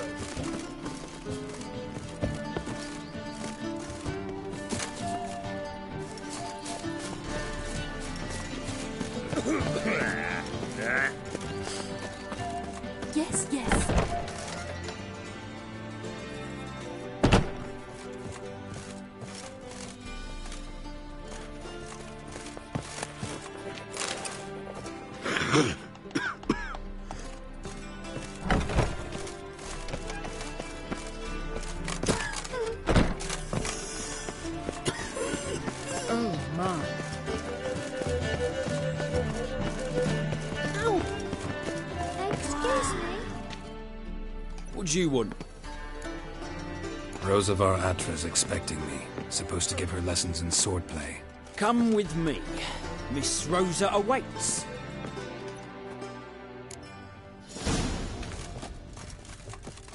Yes, yes. Oh, my. Ow! Excuse me? What do you want? Rosavar Atra's expecting me. Supposed to give her lessons in swordplay. Come with me. Miss Rosa awaits.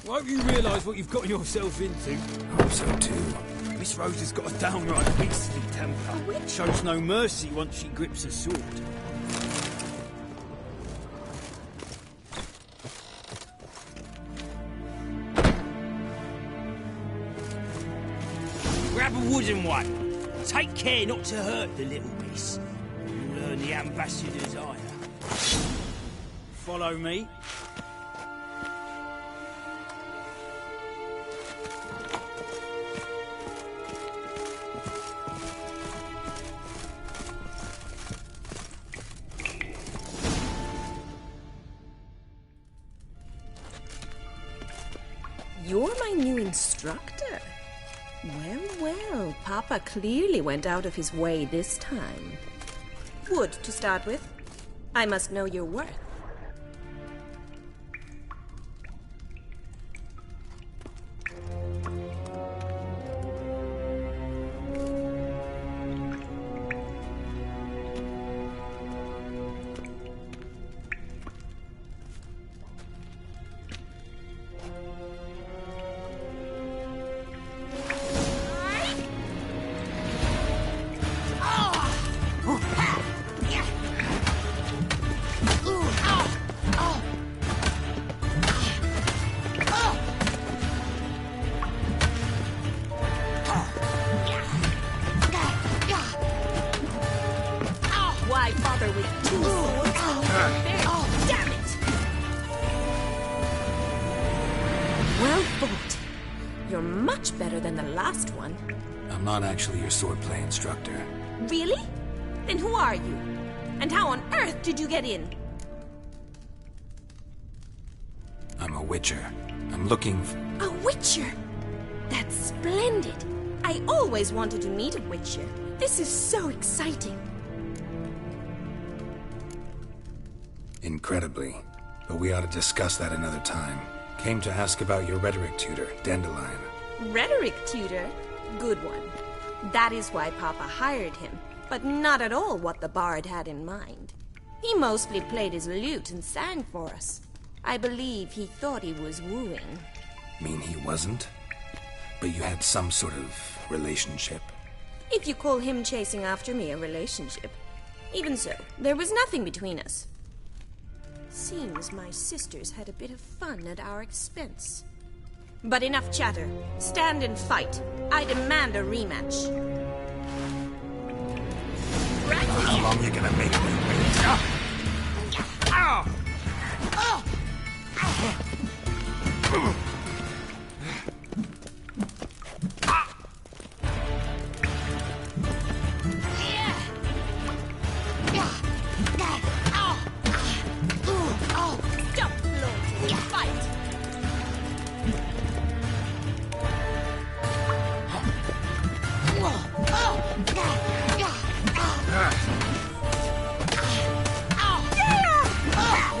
Won't you realise what you've got yourself into? Hope so too. Miss Rosa's got a downright beastly temper. Shows no mercy once she grips a sword. Grab a wooden one. Take care not to hurt the little miss. You'll earn the ambassador's ire. Follow me. You're my new instructor. Well, well, Papa clearly went out of his way this time. Wood, to start with. I must know your worth. Why bother with two swords? Damn it! Well fought. You're much better than the last one. I'm not actually your swordplay instructor. Really? Then who are you? And how on earth did you get in? I'm a witcher. I'm looking for... A witcher? That's splendid. I always wanted to meet a witcher. This is so exciting. Incredibly. But we ought to discuss that another time. Came to ask about your rhetoric tutor, Dandelion. Rhetoric tutor? Good one. That is why Papa hired him, but not at all what the bard had in mind. He mostly played his lute and sang for us. I believe he thought he was wooing. Mean he wasn't? But you had some sort of relationship? If you call him chasing after me a relationship. Even so, there was nothing between us. Seems my sisters had a bit of fun at our expense. But enough chatter. Stand and fight. I demand a rematch. How long you gonna make me wait? Ow! Oh!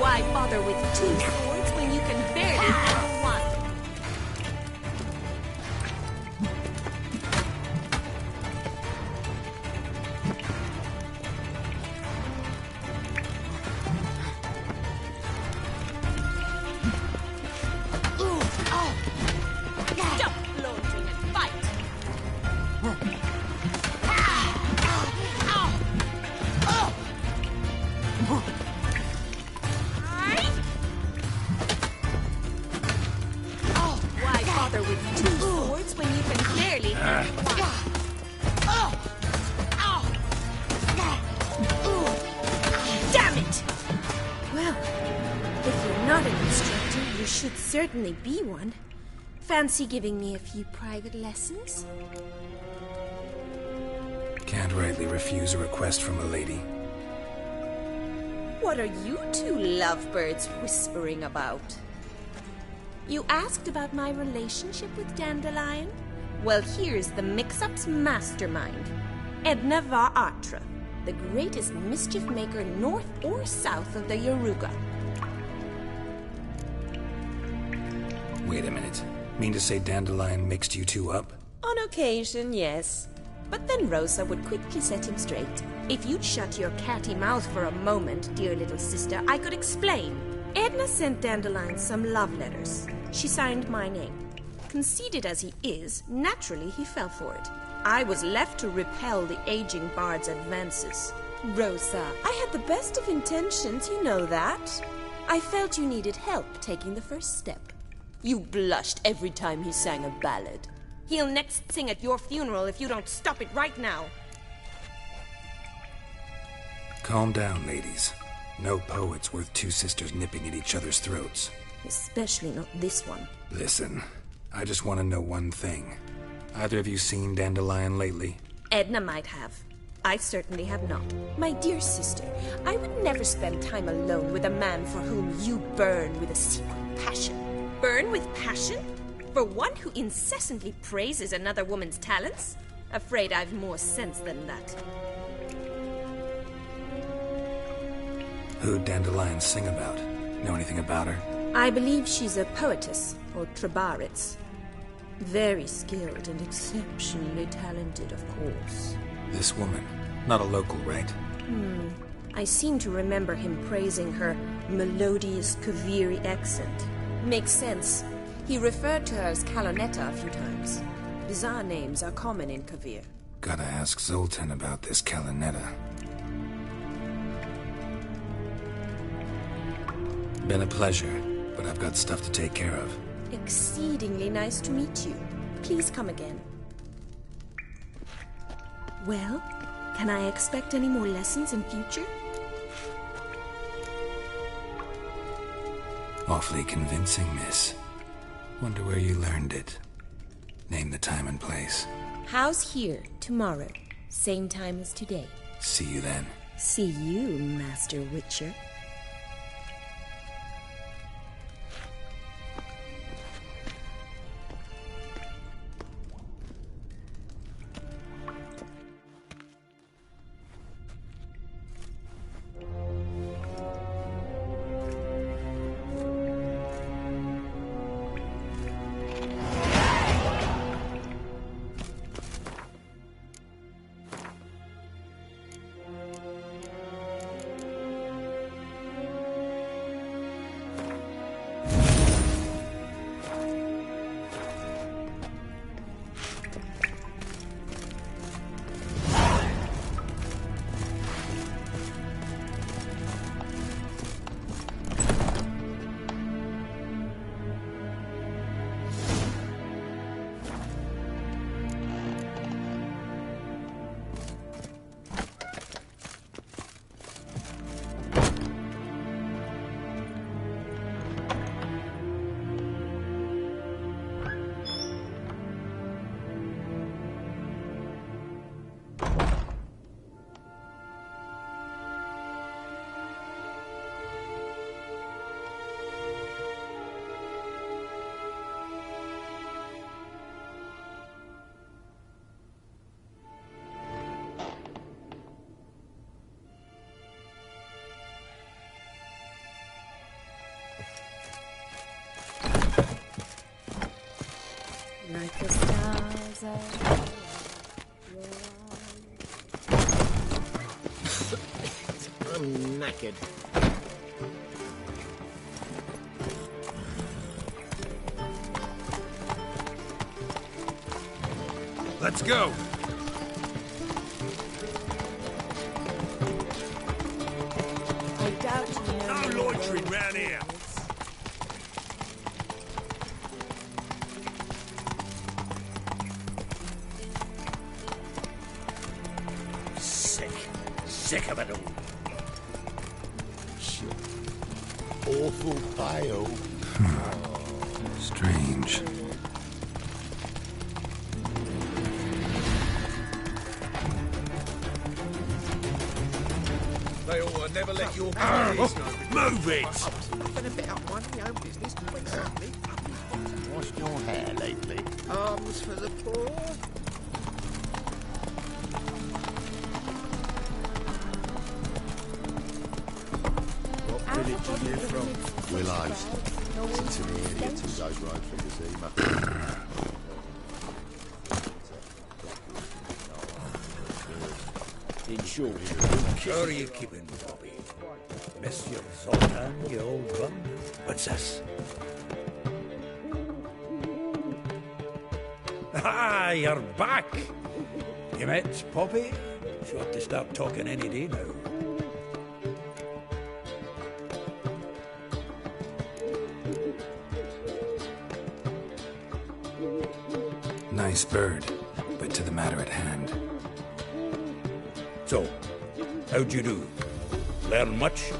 Why bother with two swords when you can barely have one? Stop floating and fight! Why bother with two swords when you can barely have one? Damn it! Well, if you're not an instructor, you should certainly be one. Fancy giving me a few private lessons? Can't rightly refuse a request from a lady. What are you two lovebirds whispering about? You asked about my relationship with Dandelion? Well, here's the mix-up's mastermind. Edna Va Atra, the greatest mischief maker north or south of the Yaruga. Wait a minute. Mean to say Dandelion mixed you two up? On occasion, yes. But then Rosa would quickly set him straight. If you'd shut your catty mouth for a moment, dear little sister, I could explain. Edna sent Dandelion some love letters. She signed my name. Conceited as he is, naturally he fell for it. I was left to repel the aging bard's advances. Rosa, I had the best of intentions, you know that. I felt you needed help taking the first step. You blushed every time he sang a ballad. He'll next sing at your funeral if you don't stop it right now. Calm down, ladies. No poet's worth two sisters nipping at each other's throats. Especially not this one. Listen, I just want to know one thing. Either of you seen Dandelion lately? Edna might have. I certainly have not. My dear sister, I would never spend time alone with a man for whom you burn with a secret passion. Burn with passion? For one who incessantly praises another woman's talents? Afraid I've more sense than that. Who'd Dandelion sing about? Know anything about her? I believe she's a poetess, or Trebaritz. Very skilled and exceptionally talented, of course. This woman. Not a local, right? I seem to remember him praising her melodious Kaviri accent. Makes sense. He referred to her as Kalonetta a few times. Bizarre names are common in Kavir. Gotta ask Zoltan about this Kalonetta. Been a pleasure, but I've got stuff to take care of. Exceedingly nice to meet you. Please come again. Well, Can I expect any more lessons in future? Awfully convincing, miss. Wonder where you learned it. Name the time and place. House here, tomorrow. Same time as today. See you then. See you, Master Witcher. Like the stars I'm knackered. Let's go. I doubt you know. No loitering round here. Sick of it all. Awful pale. Strange. They all never let your parties know. Move it! Nothing about one your own business, exactly. Washed your hair lately? Arms for the poor? What village you live from? Willows. It's an idiot who goes road from the Zima. In short, How are you keeping, Bobby? Miss your Zoltan, you old bum? What's this? Ah, you're back! You met Poppy? She ought to start talking any day now. Nice bird, but to the matter at hand. So, how'd you do? Learn much?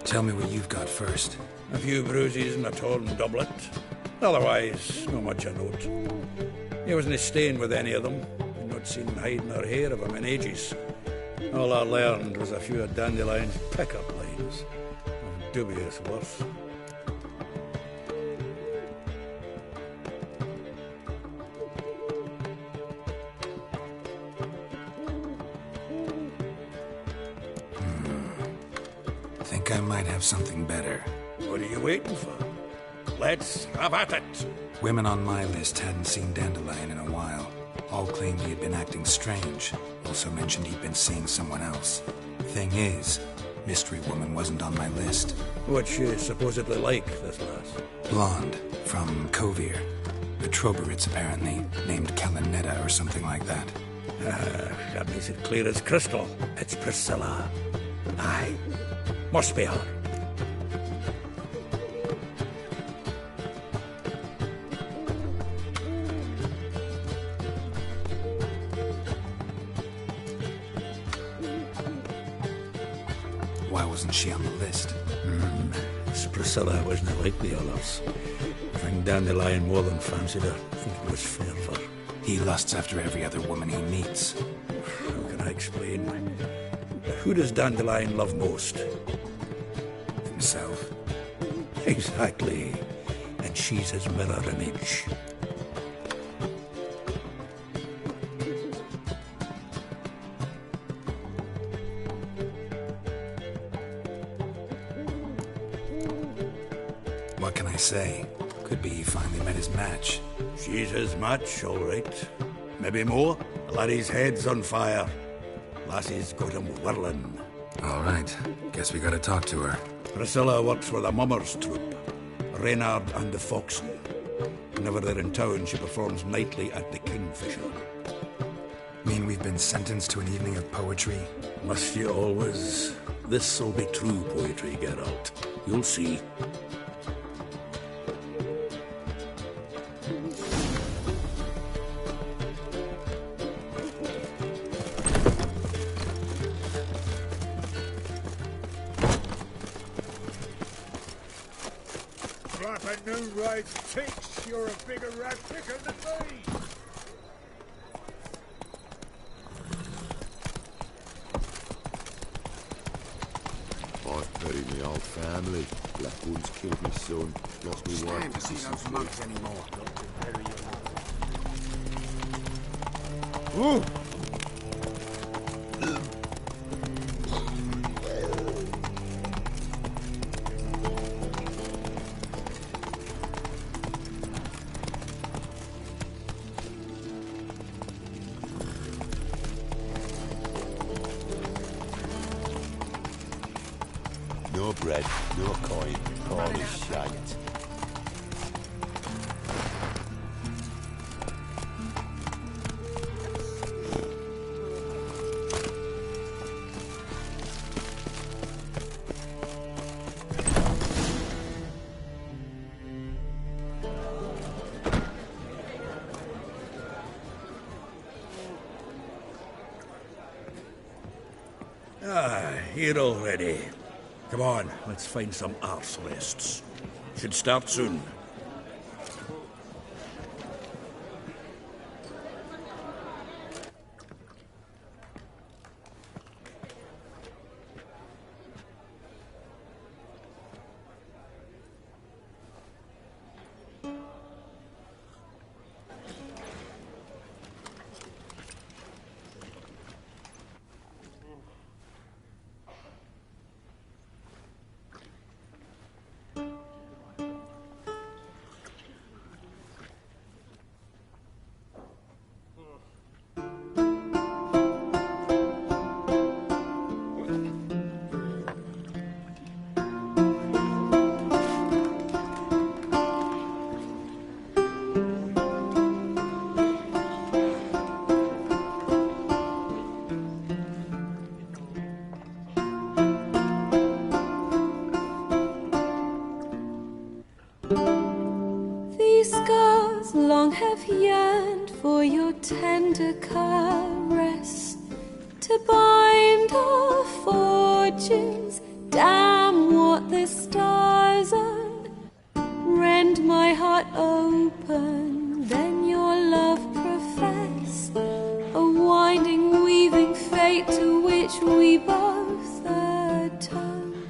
Tell me what you've got first. A few bruises and a torn doublet. Otherwise, not much of note. He wasn't staying with any of them. I'd not seen hide nor hair of him in ages. All I learned was a few of Dandelion's pickup lines of dubious worth. Think I might have something better. What are you waiting for? Let's have at it. Women on my list hadn't seen Dandelion in a while. All claimed he had been acting strange. Also mentioned he'd been seeing someone else. Thing is, Mystery Woman wasn't on my list. What's she supposedly like, this lass? Blonde, from Kovir. The Troberits, apparently, named Kalanetta or something like that. That makes it clear as crystal. It's Priscilla. Aye. Must be her. Why wasn't she on the list? This Priscilla wasn't like the others. I think Dandelion more than fancied her. I think it was fair for her. He lusts after every other woman he meets. How can I explain? Who does Dandelion love most? Himself. Exactly. And she's his mirror image. What can I say? Could be he finally met his match. She's his match, all right. Maybe more. The laddie's head's on fire. Lassie's got him whirling. All right. Guess we gotta talk to her. Priscilla works for the Mummers troupe. Reynard and the Foxen. Whenever they're in town, she performs nightly at the Kingfisher. Mean we've been sentenced to an evening of poetry? Must you always? This'll be true poetry, Geralt. You'll see. Thinks you're a bigger rat picker than me. I've buried my old family. Black Wolves killed my son. Lost me wife to see those mugs anymore. Ooh! No bread, no coin, all is shite. Here already. Come on, let's find some arse rests. Should start soon. long have yearned for your tender caress, to bind our fortunes. Damn what the stars are. Rend my heart open, then your love profess, a winding, weaving fate to which we both atone.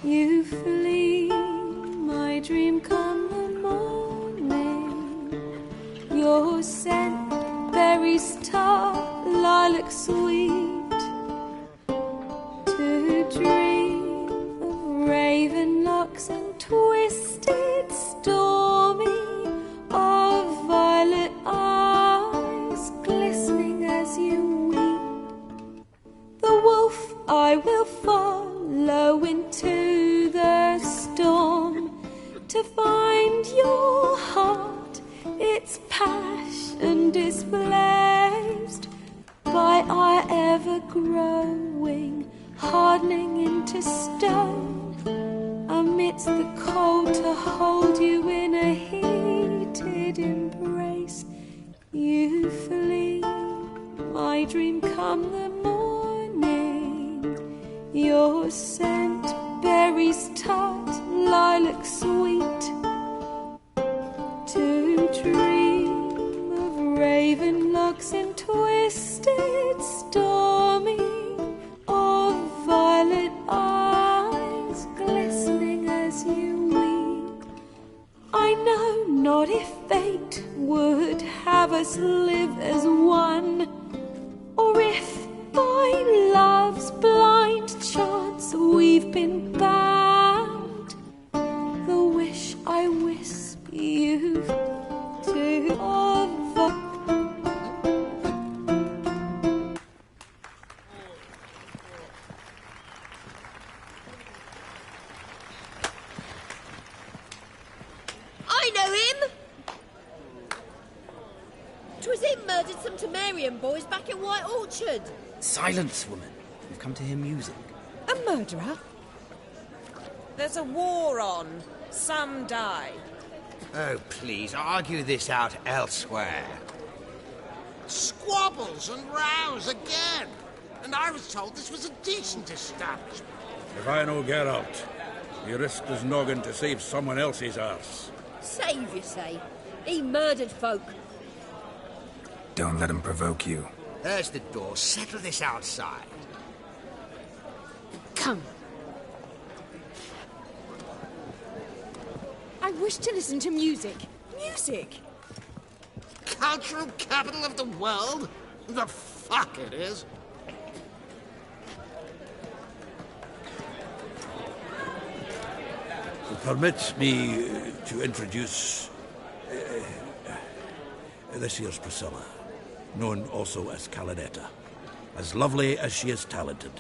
You flee, my dream come the morning. Your scent, berries tart, lilac sweet. To dream locks and twisted, stormy, of violet eyes glistening as you weep. The wolf I will follow into the storm to find your heart, its passion displaced by our ever-growing, hardening into stone, amidst the cold to hold you in a heated embrace. You flee, my dream come the morning, your scent berries tart, lilac sweet, to dream of raven locks and twisted, stormy, of violet eyes glistening as you weep. I know not if fate would have us live as one, or if by love's blind chance we've been bound. The wish I whisper you to of I know him! 'Twas him murdered some Temerian boys back in White Orchard. Silence, woman. We've come to hear music. a murderer. There's a war on. Some die. Oh, please, argue this out elsewhere. Squabbles and rows again. And I was told this was a decent establishment. If I know Geralt, he risked his noggin to save someone else's arse. Save, you say? He murdered folk. Don't let him provoke you. There's the door. Settle this outside. Come. I wish to listen to music. Music! Cultural capital of the world? The fuck it is. Permit me to introduce this here's Priscilla, known also as Caladetta. As lovely as she is talented.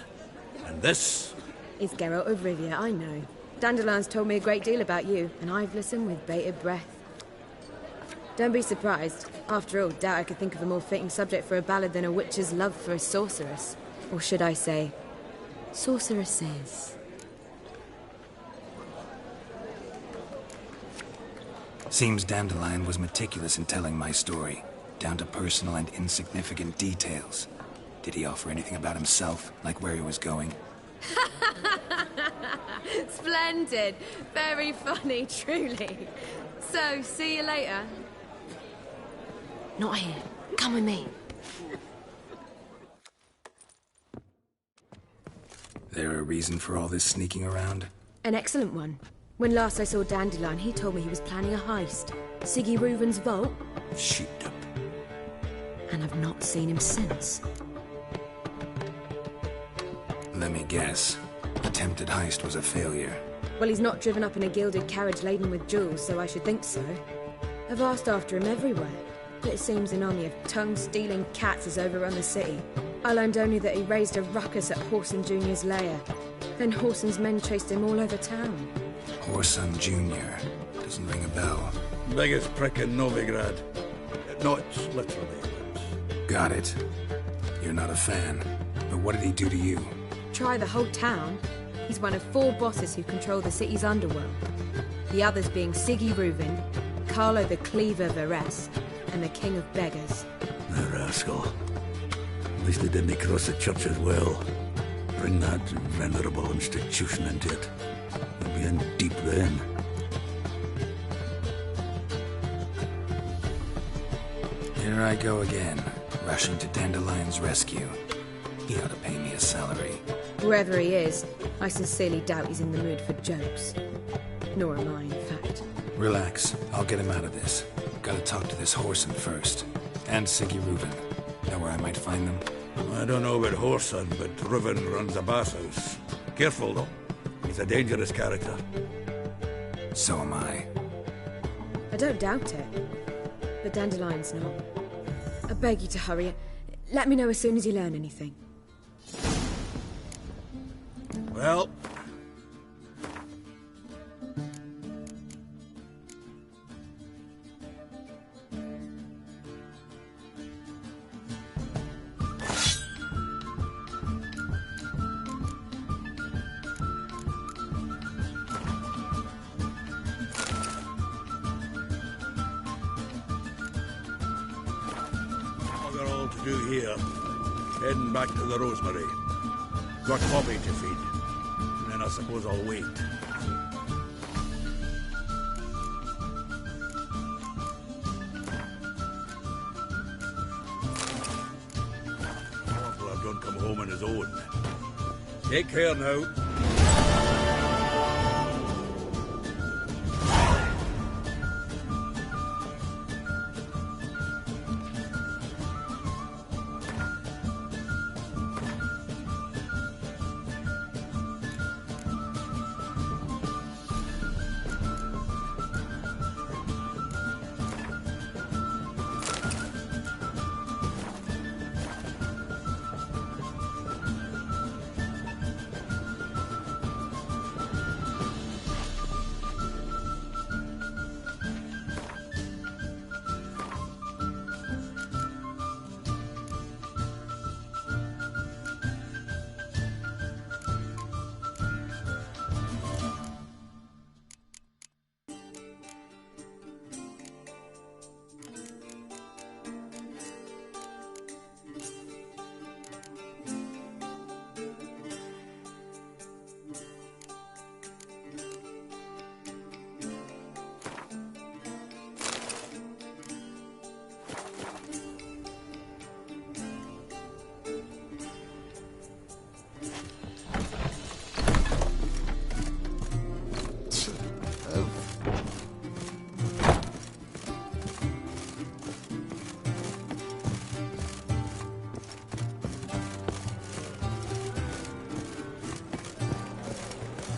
And this is Geralt of Rivia, I know. Dandelion's told me a great deal about you, and I've listened with bated breath. Don't be surprised. After all, doubt I could think of a more fitting subject for a ballad than a witch's love for a sorceress. Or should I say, sorceresses. Seems Dandelion was meticulous in telling my story, down to personal and insignificant details. Did he offer anything about himself, like where he was going? Splendid. Very funny, truly. So, see you later. Not here. Come with me. There a reason for all this sneaking around? An excellent one. When last I saw Dandelion, he told me he was planning a heist. Siggy Reuven's vault. Sheeped up. And I've not seen him since. Let me guess. Attempted heist was a failure. Well, he's not driven up in a gilded carriage laden with jewels, so I should think so. I've asked after him everywhere, but it seems an army of tongue-stealing cats has overrun the city. I learned only that he raised a ruckus at Whoreson Jr.'s lair. Then Whoreson's men chased him all over town. Whoreson Jr. Doesn't ring a bell. Biggest prick in Novigrad. Not literally, but... Got it. You're not a fan. But what did he do to you? Try the whole town. He's one of 4 bosses who control the city's underworld. The others being Siggy Reuven, Carlo the Cleaver Varese, and the King of Beggars. The rascal. At least they didn't cross the church as well. Bring that venerable institution into it. We'll be in deep then. Here I go again, rushing to Dandelion's rescue. He ought to pay me a salary. Wherever he is, I sincerely doubt he's in the mood for jokes. Nor am I, in fact. Relax. I'll get him out of this. Gotta talk to this Whoreson first. And Siggy Reuven. Know where I might find them? I don't know about Whoreson, but Reuven runs a bathhouse. Careful, though. He's a dangerous character. So am I. I don't doubt it. But Dandelion's not. I beg you to hurry. Let me know as soon as you learn anything. Well... to do here. Heading back to the Rosemary. Got Bobby to feed. And then I suppose I'll wait. Awful I've done come home on his own. Take care now.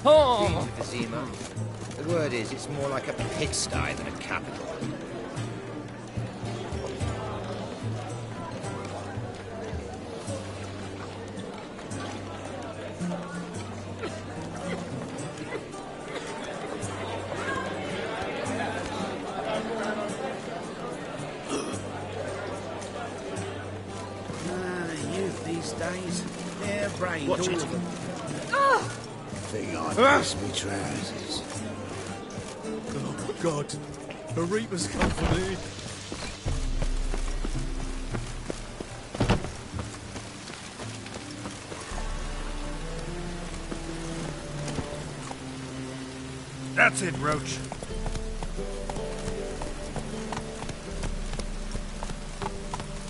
Oh! Vizima. The word is, it's more like a pigsty than a capital. Youth these days, they're brained. Watch it. I miss me trousers. Oh, God. The Reaper's come for me. That's it, Roach.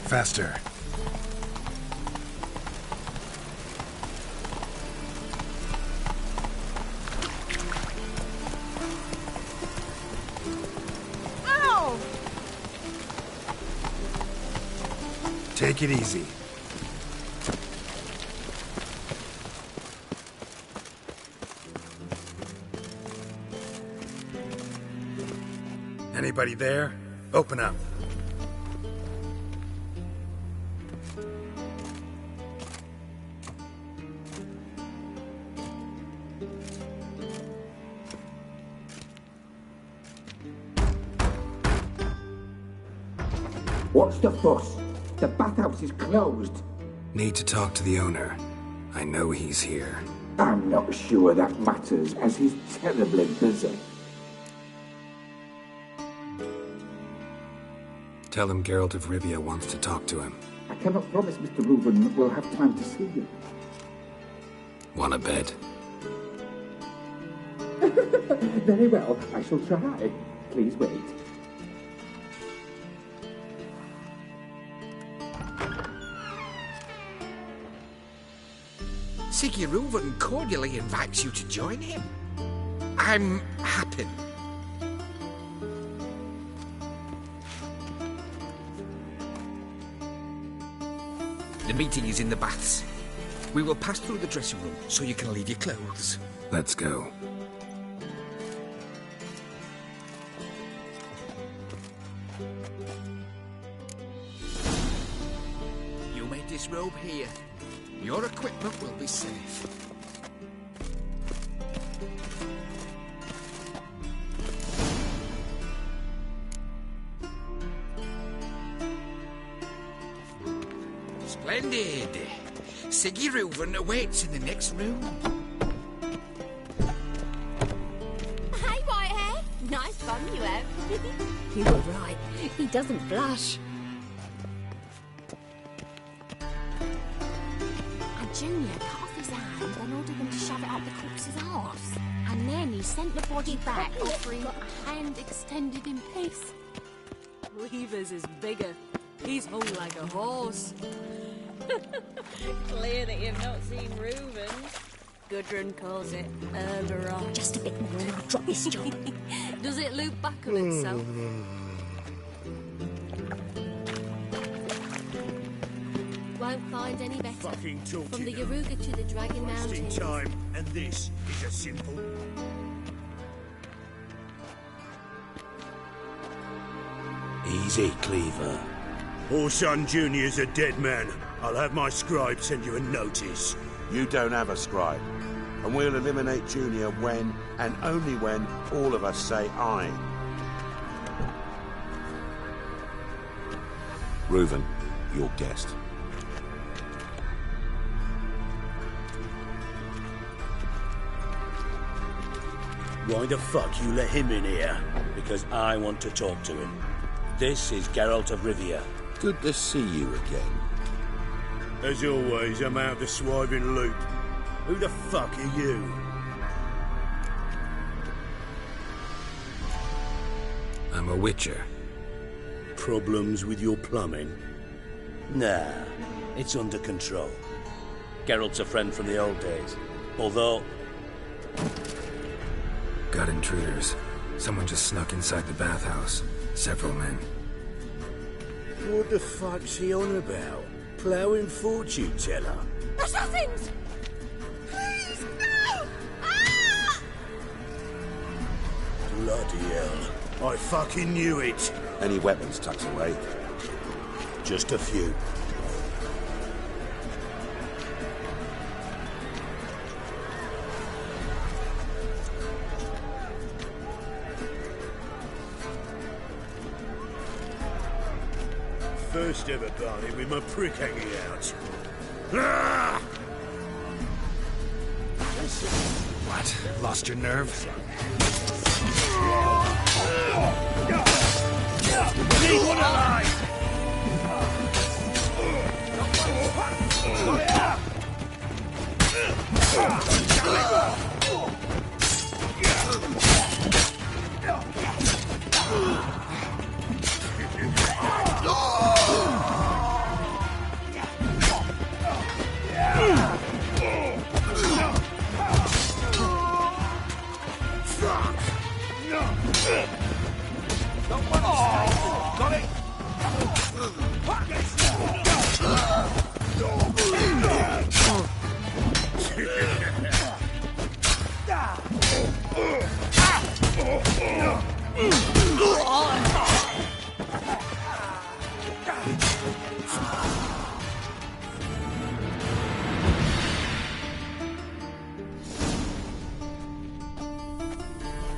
Faster. Take it easy. Anybody there? Open up. What's the fuss? The bathhouse is closed. Need to talk to the owner. I know he's here. I'm not sure that matters, as he's terribly busy. Tell him Geralt of Rivia wants to talk to him. I cannot promise Mr. Reuben will have time to see you. Want a bed? Very well, I shall try. Please wait. Siggy Reuven cordially invites you to join him. I'm happy. The meeting is in the baths. We will pass through the dressing room so you can leave your clothes. Let's go. this robe here. Your equipment will be safe. Splendid. Siggy Reuven awaits in the next room. Hey, Whitehair. Nice fun you have. You were right. He doesn't blush. And Junior cut off his hand and ordered them to shove it up the corpse's arse. And then he sent the body back, offering a hand extended in peace. Reavers is bigger. He's hung like a horse. Clear that you've not seen Reuven. Gudrun calls it Earl. Just a bit more and I'll drop this job. Does it loop back on itself? Won't find any better. Fucking talking From the now. Yaruga to the Dragon Wasting Mountains. time, and this is a simple. Easy, Cleaver. Orson Jr.'s a dead man. I'll have my scribe send you a notice. You don't have a scribe. And we'll eliminate Junior when, and only when, all of us say aye. Reuven, your guest. Why the fuck you let him in here? Because I want to talk to him. This is Geralt of Rivia. Good to see you again. As always, I'm out of the swiving loop. Who the fuck are you? I'm a witcher. Problems with your plumbing? Nah, it's under control. Geralt's a friend from the old days. Although... Got intruders. Someone just snuck inside the bathhouse. Several men. What the fuck's he on about? Ploughing fortune teller? Assassins! Please, no! Ah! Bloody hell. I fucking knew it. Any weapons tucked away? Just a few. First ever party with my prick hanging out. Ah! What? Lost your nerve? Need one alive!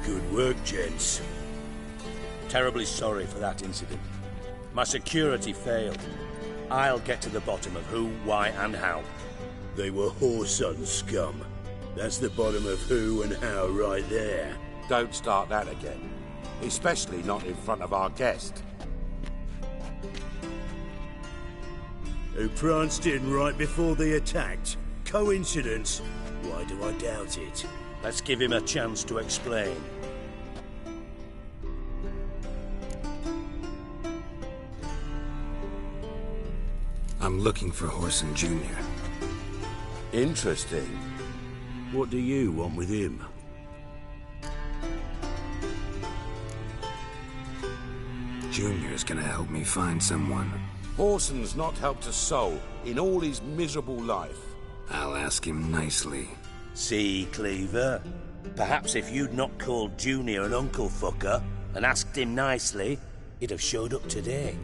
Good work, gents. Terribly sorry for that incident. My security failed. I'll get to the bottom of who, why, and how. They were whoreson scum. That's the bottom of who and how right there. Don't start that again. Especially not in front of our guest. Who pranced in right before they attacked. Coincidence? Why do I doubt it? Let's give him a chance to explain. I'm looking for Horson Jr. Interesting. What do you want with him? Junior's gonna help me find someone. Horson's not helped a soul in all his miserable life. I'll ask him nicely. See, Cleaver? Perhaps if you'd not called Junior an uncle fucker and asked him nicely, he'd have showed up today.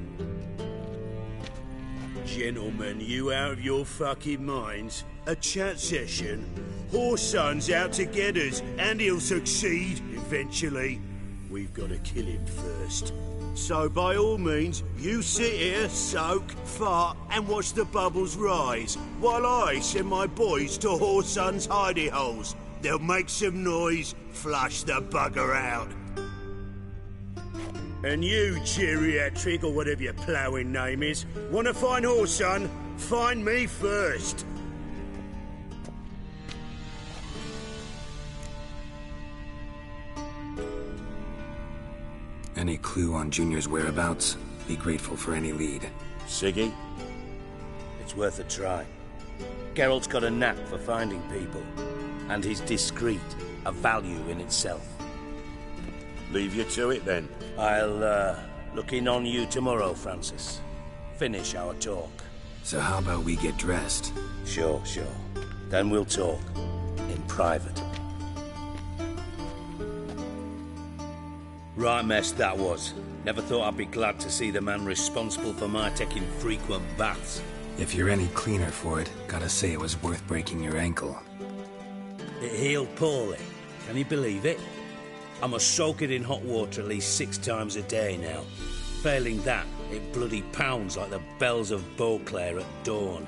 Gentlemen, you out of your fucking minds? A chat session? Horse Son's out to get us, and he'll succeed eventually. We've got to kill him first. So by all means, you sit here, soak, fart, and watch the bubbles rise, while I send my boys to Horse Son's hidey holes. They'll make some noise, flush the bugger out. And you, geriatric, or whatever your ploughing name is, want to find Horse Son? Find me first. Any clue on Junior's whereabouts? Be grateful for any lead. Siggy? It's worth a try. Geralt's got a knack for finding people, and he's discreet, a value in itself. Leave you to it, then. I'll, look in on you tomorrow, Francis. Finish our talk. So how about we get dressed? Sure. Then we'll talk. In private. Right mess that was. Never thought I'd be glad to see the man responsible for my taking frequent baths. If you're any cleaner for it, gotta say it was worth breaking your ankle. It healed poorly. Can you believe it? I must soak it in hot water at least 6 times a day now. Failing that, it bloody pounds like the bells of Beauclair at dawn.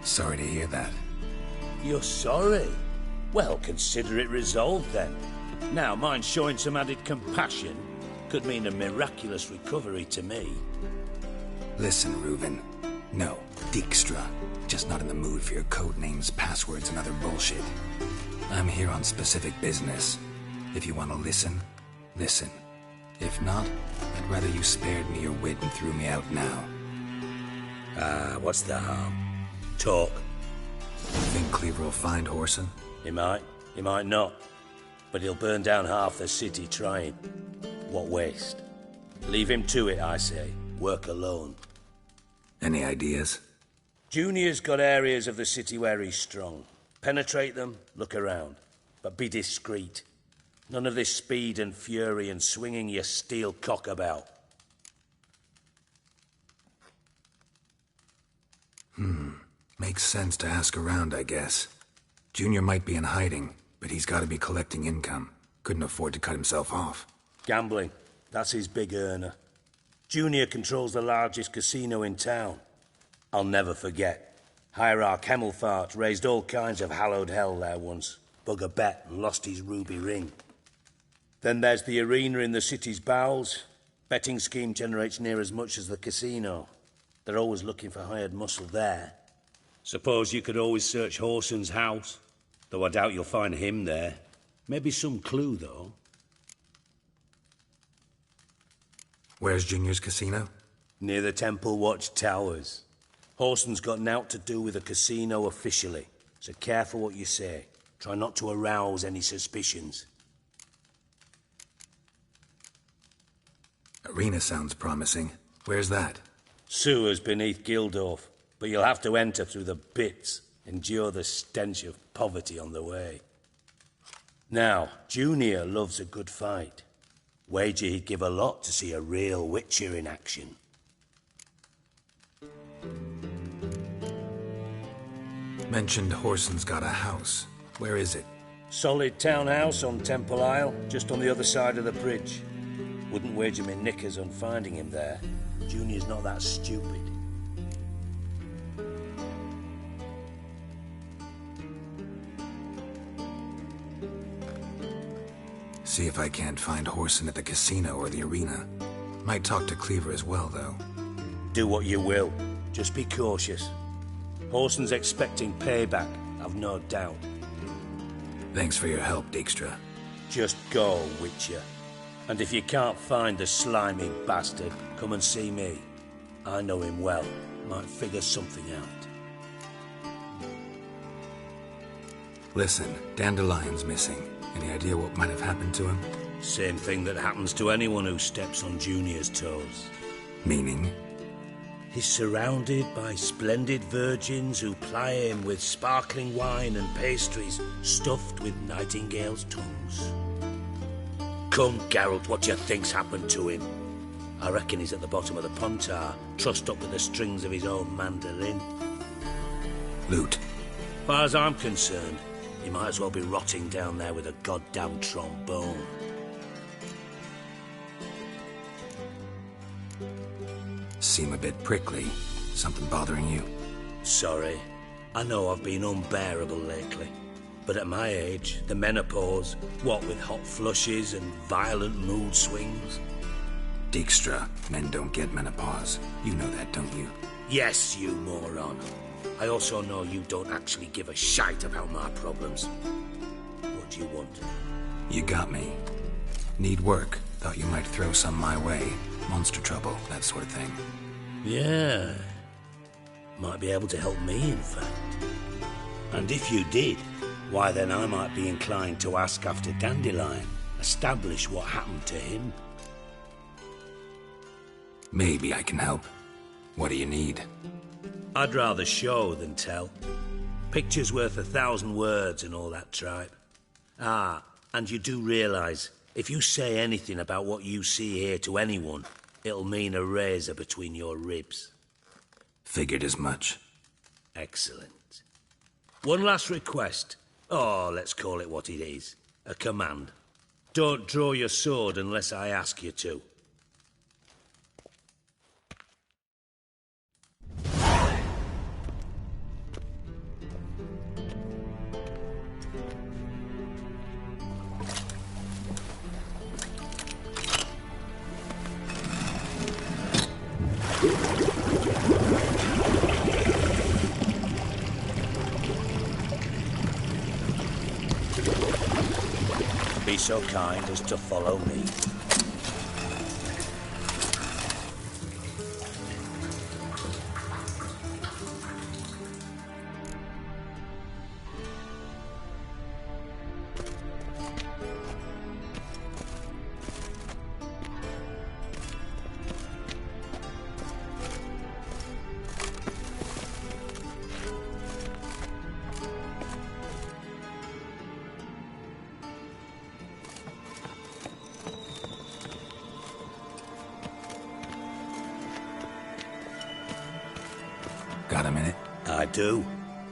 Sorry to hear that. You're sorry? Well, consider it resolved then. Now, mind showing some added compassion could mean a miraculous recovery to me. Listen, Reuben. No, Dijkstra. Just not in the mood for your code names, passwords, and other bullshit. I'm here on specific business. If you want to listen, listen. If not, I'd rather you spared me your wit and threw me out now. What's the harm? Talk. Think Cleaver will find Whoreson? He might not. But he'll burn down half the city trying. What waste? Leave him to it, I say. Work alone. Any ideas? Junior's got areas of the city where he's strong. Penetrate them, look around. But be discreet. None of this speed and fury and swinging your steel cock about. Makes sense to ask around, I guess. Junior might be in hiding, but he's got to be collecting income. Couldn't afford to cut himself off. Gambling. That's his big earner. Junior controls the largest casino in town. I'll never forget. Hierarch Hemmelfart raised all kinds of hallowed hell there once. Bug a bet and lost his ruby ring. Then there's the arena in the city's bowels. Betting scheme generates near as much as the casino. They're always looking for hired muscle there. Suppose you could always search Whoreson's house. Though I doubt you'll find him there. Maybe some clue, though. Where's Junior's casino? Near the Temple Watch Towers. Whoreson's got nought to do with the casino officially. So careful what you say. Try not to arouse any suspicions. Arena sounds promising. Where's that? Sewers beneath Gildorf. But you'll have to enter through the bits. Endure the stench of poverty on the way. Now, Junior loves a good fight. Wager he'd give a lot to see a real Witcher in action. Mentioned Whoreson's got a house. Where is it? Solid townhouse on Temple Isle, just on the other side of the bridge. Wouldn't wager me knickers on finding him there. Junior's not that stupid. See if I can't find Whoreson at the casino or the arena. Might talk to Cleaver as well, though. Do what you will. Just be cautious. Whoreson's expecting payback, I've no doubt. Thanks for your help, Dijkstra. Just go, Witcher. And if you can't find the slimy bastard, come and see me. I know him well. Might figure something out. Listen, Dandelion's missing. Any idea what might have happened to him? Same thing that happens to anyone who steps on Junior's toes. Meaning? He's surrounded by splendid virgins who ply him with sparkling wine and pastries stuffed with nightingales' tongues. Come, Geralt, what do you think's happened to him? I reckon he's at the bottom of the Pontar, trussed up with the strings of his own mandolin. Loot. As far as I'm concerned, he might as well be rotting down there with a goddamn trombone. Seem a bit prickly. Something bothering you? Sorry. I know I've been unbearable lately. But at my age, the menopause, what with hot flushes and violent mood swings. Dijkstra, men don't get menopause. You know that, don't you? Yes, you moron. I also know you don't actually give a shite about my problems. What do you want? You got me. Need work. Thought you might throw some my way. Monster trouble, that sort of thing. Yeah. Might be able to help me, in fact. And if you did, why then I might be inclined to ask after Dandelion. Establish what happened to him. Maybe I can help. What do you need? I'd rather show than tell. Picture's worth 1,000 words and all that tripe. Ah, and you do realise, if you say anything about what you see here to anyone, it'll mean a razor between your ribs. Figured as much. Excellent. One last request. Oh, let's call it what it is. A command. Don't draw your sword unless I ask you to. Be so kind as to follow me. Got a minute? I do.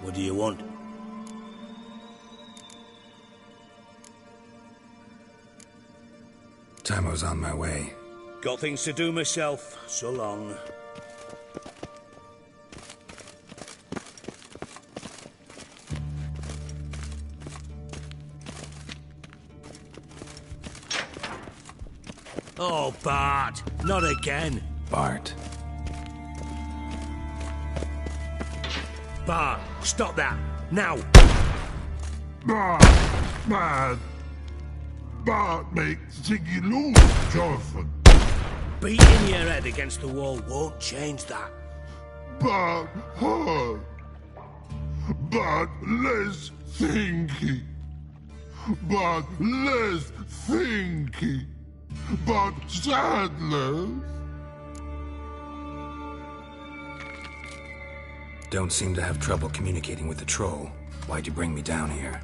What do you want? Timo's on my way. Got things to do myself. So long. Oh, Bart! Not again! Bart. Bart, stop that! Now! Bart, man. Bart makes Ziggy lose, Jonathan. Beating your head against the wall won't change that. Bart hurt. Bart less thinky. Bart less thinky. Bart sadness. Don't seem to have trouble communicating with the troll. Why'd you bring me down here?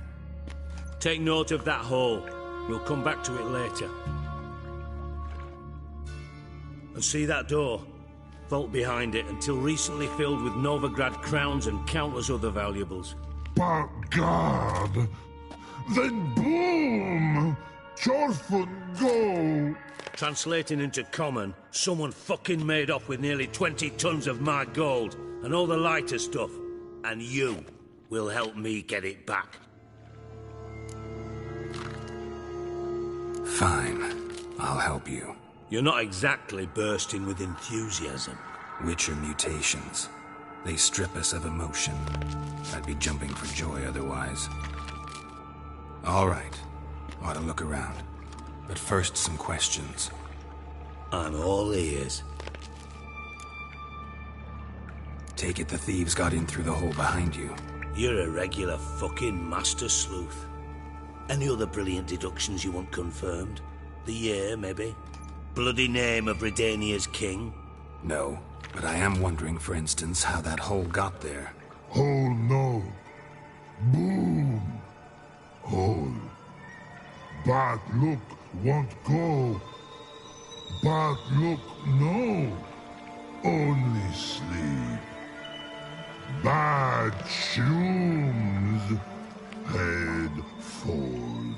Take note of that hole. We'll come back to it later. And see that door? Vault behind it, until recently filled with Novigrad crowns and countless other valuables. But God, then boom! Chorfun go! Translating into common, someone fucking made off with nearly 20 tons of my gold, and all the lighter stuff. And you will help me get it back. Fine. I'll help you. You're not exactly bursting with enthusiasm. Witcher mutations. They strip us of emotion. I'd be jumping for joy otherwise. All right. Ought to look around. But first, some questions. I'm all ears. Take it the thieves got in through the hole behind you. You're a regular fucking master sleuth. Any other brilliant deductions you want confirmed? The year, maybe? Bloody name of Redania's king? No, but I am wondering, for instance, how that hole got there. Hole no. Boom. Hole. Bad look won't go. But look, no. Only sleep. Bad shrooms. Head falls.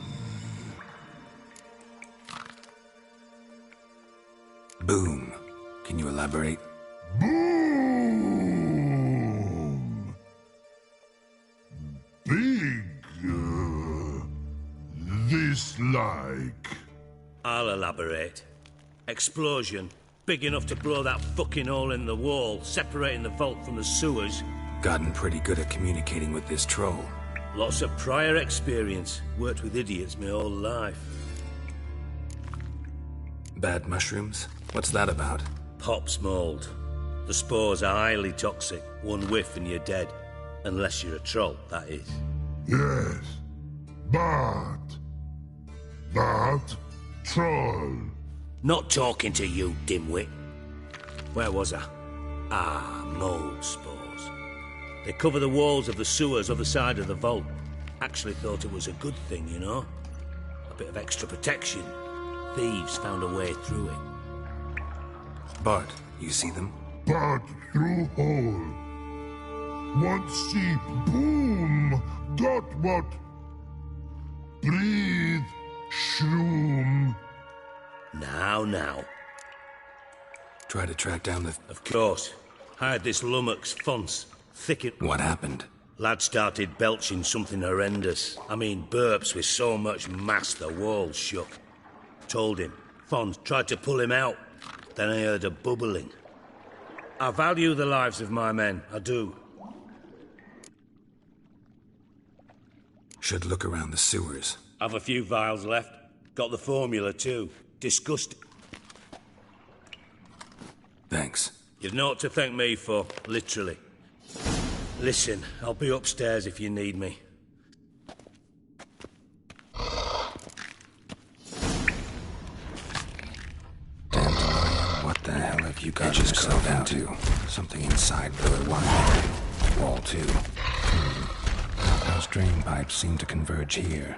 Boom. Can you elaborate? Boom! Big. This like. I'll elaborate. Explosion. Big enough to blow that fucking hole in the wall, separating the vault from the sewers. Gotten pretty good at communicating with this troll. Lots of prior experience. Worked with idiots my whole life. Bad mushrooms? What's that about? Pops mold. The spores are highly toxic. One whiff and you're dead. Unless you're a troll, that is. Yes. But troll. Not talking to you, dimwit. Where was I? Ah, mold spores. They cover the walls of the sewers other side of the vault. Actually thought it was a good thing, you know? A bit of extra protection. Thieves found a way through it. Bart, you see them? But through hole. What see? Boom! Got what? Breathe. Shroom. Now. Try to track down the... Of course. Hired this lummox, Fons. Thicket. What happened? Lad started belching something horrendous. I mean, burps with so much mass the walls shook. Told him. Fons tried to pull him out. Then I heard a bubbling. I value the lives of my men, I do. Should look around the sewers. Have a few vials left. Got the formula too. Disgusting. Thanks. You've naught to thank me for, literally. Listen, I'll be upstairs if you need me. What the hell have you got yourself into? Something inside blew it wide. Wall too. Those drain pipes seem to converge here.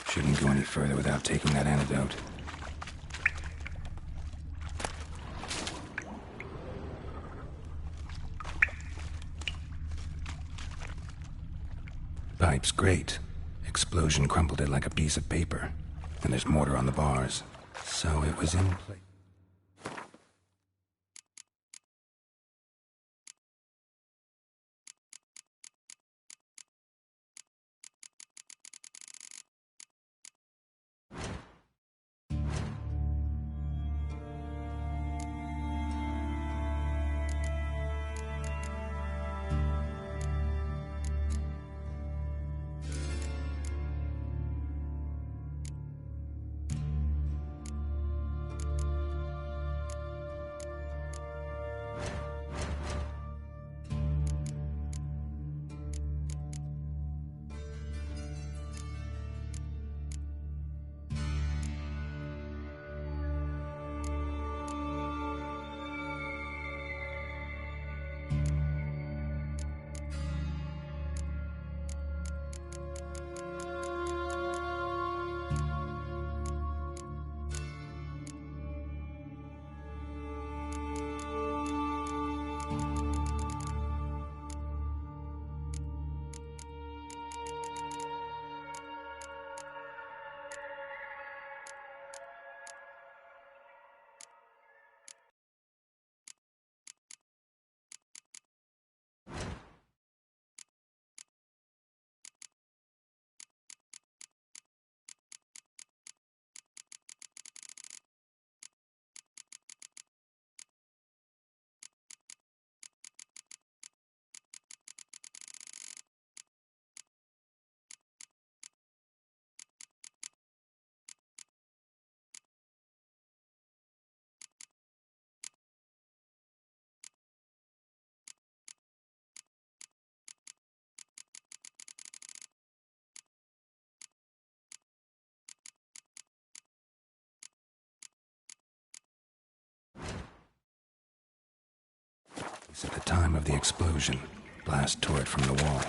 Shouldn't go any further without taking that antidote. Pipe's great. Explosion crumpled it like a piece of paper. And there's mortar on the bars. So it was in place. At the time of the explosion, blast tore it from the wall.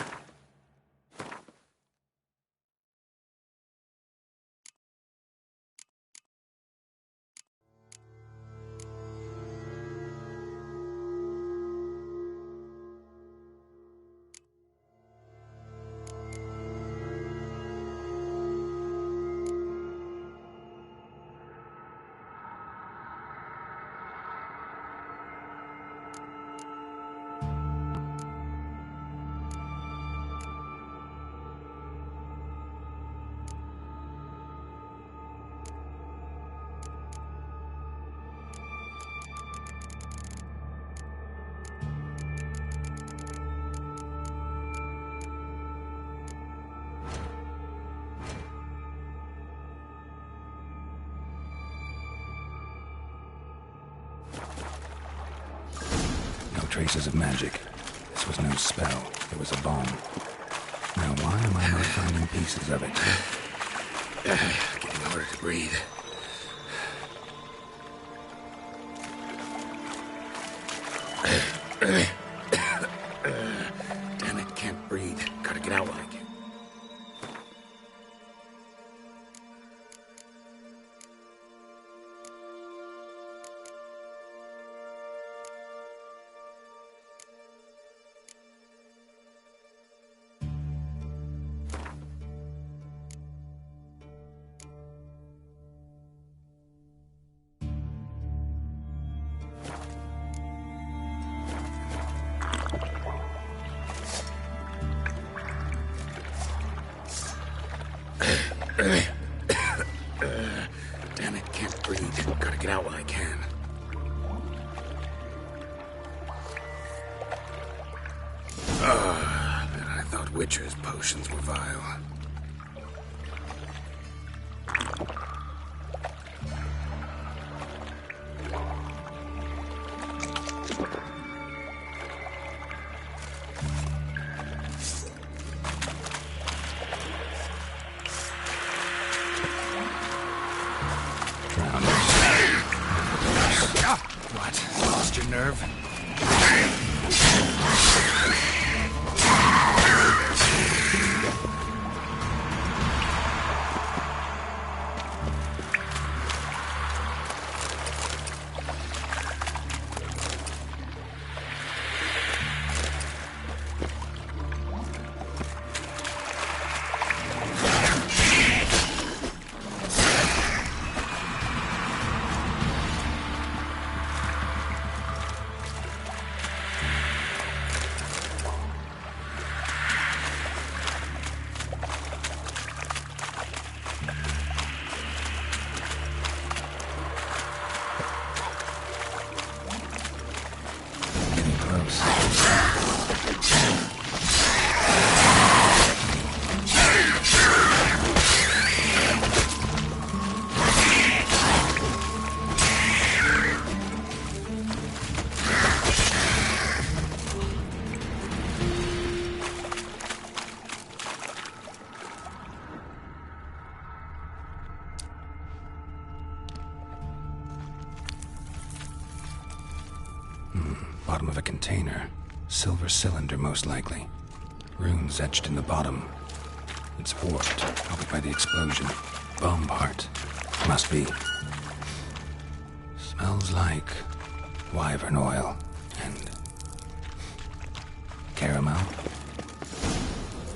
traces of magic. This was no spell, it was a bomb. Now why am I not finding pieces of it? Getting harder to breathe. Damn it, can't breathe. Gotta get out while I can. Damn it, can't breathe. Gotta get out while I can. I thought Witcher's potions were vile. What? Lost your nerve? Bottom of a container. Silver cylinder, most likely. Runes etched in the bottom. It's warped, probably by the explosion. Bomb part. Must be. Smells like wyvern oil and caramel.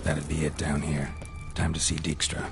That'd be it down here. Time to see Dijkstra.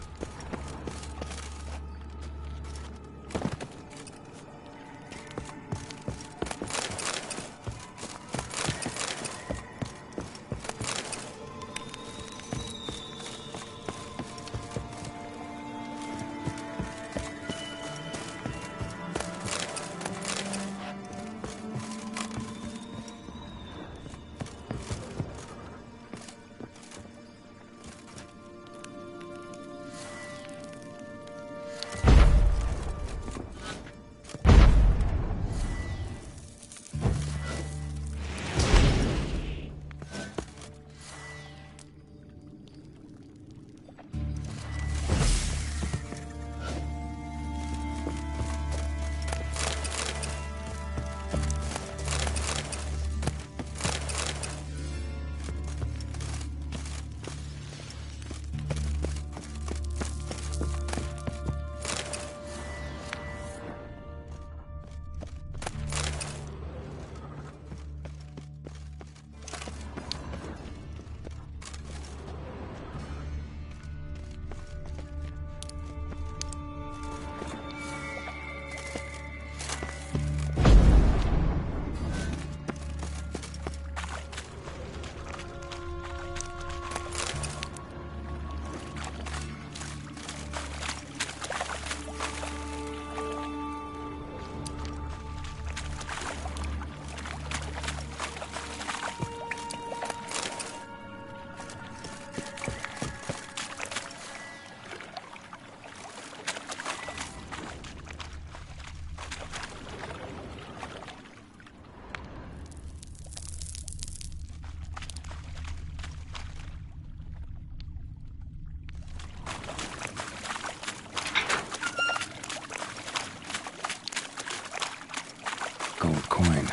coin.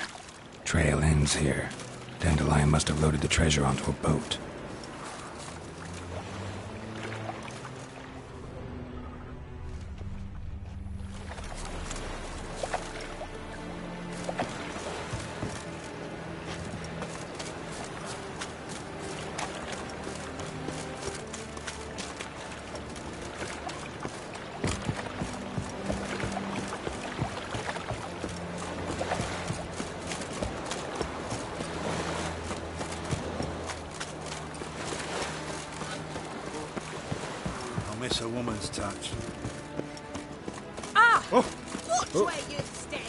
Trail ends here. Dandelion must have loaded the treasure onto a boat. Miss a woman's touch. Ah! Oh! Watch Oh. where you step!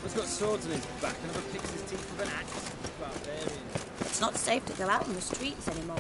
He's got swords in his back and never picks his teeth with an axe. Barbarian. It's not safe to go out on the streets anymore.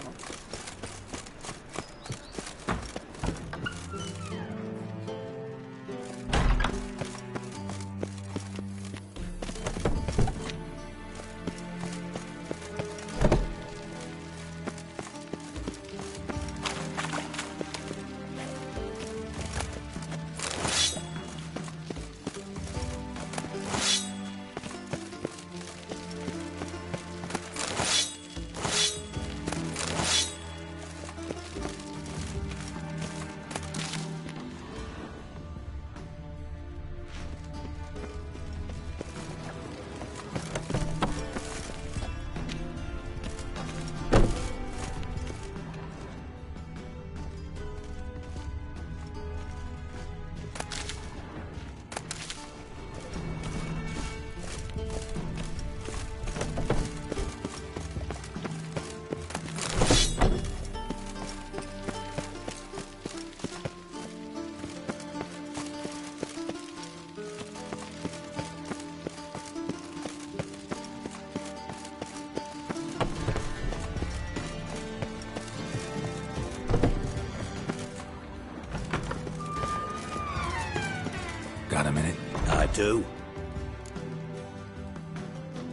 Got a minute? I do.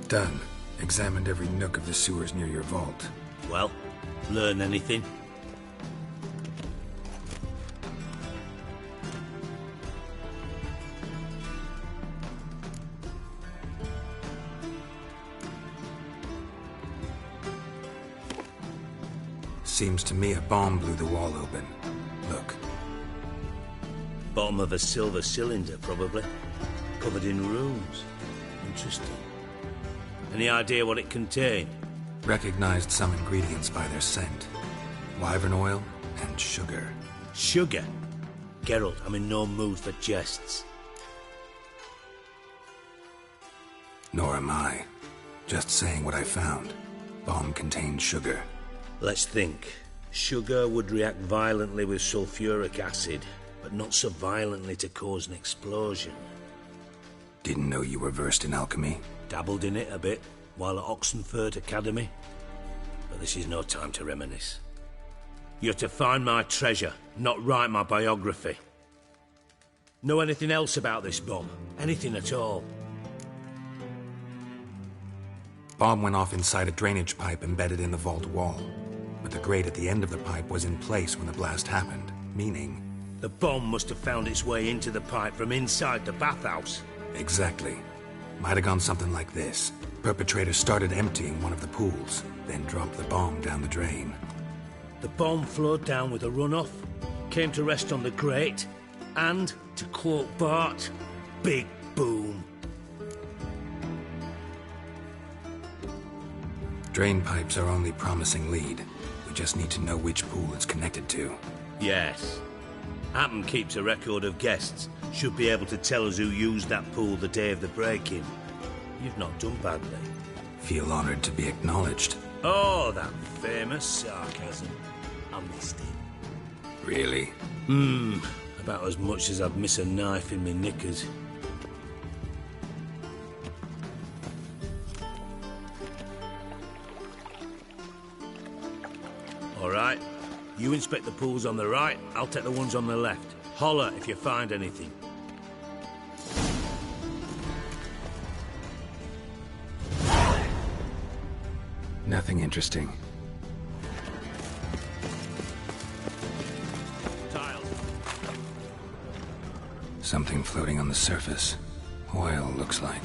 Done. Examined every nook of the sewers near your vault. Well, learn anything? Seems to me a bomb blew the wall open. Look. Bottom of a silver cylinder, probably. Covered in runes. Interesting. Any idea what it contained? Recognized some ingredients by their scent. Wyvern oil and sugar. Sugar? Geralt, I'm in no mood for jests. Nor am I. Just saying what I found. Bomb contained sugar. Let's think. Sugar would react violently with sulfuric acid, but not so violently to cause an explosion. Didn't know you were versed in alchemy. Dabbled in it a bit while at Oxenford Academy. But this is no time to reminisce. You're to find my treasure, not write my biography. Know anything else about this bomb? Anything at all? Bomb went off inside a drainage pipe embedded in the vault wall. But the grate at the end of the pipe was in place when the blast happened, meaning... The bomb must have found its way into the pipe from inside the bathhouse. Exactly. Might have gone something like this. Perpetrator started emptying one of the pools, then dropped the bomb down the drain. The bomb flowed down with a runoff, came to rest on the grate, and, to quote Bart, big boom. Drain pipes are only promising lead. We just need to know which pool it's connected to. Yes. Hammond keeps a record of guests. Should be able to tell us who used that pool the day of the break-in. You've not done badly. Feel honored to be acknowledged. Oh, that famous sarcasm. I missed it. Really? About as much as I'd miss a knife in my knickers. All right. You inspect the pools on the right, I'll take the ones on the left. Holler if you find anything. Nothing interesting. Something floating on the surface. Oil, looks like.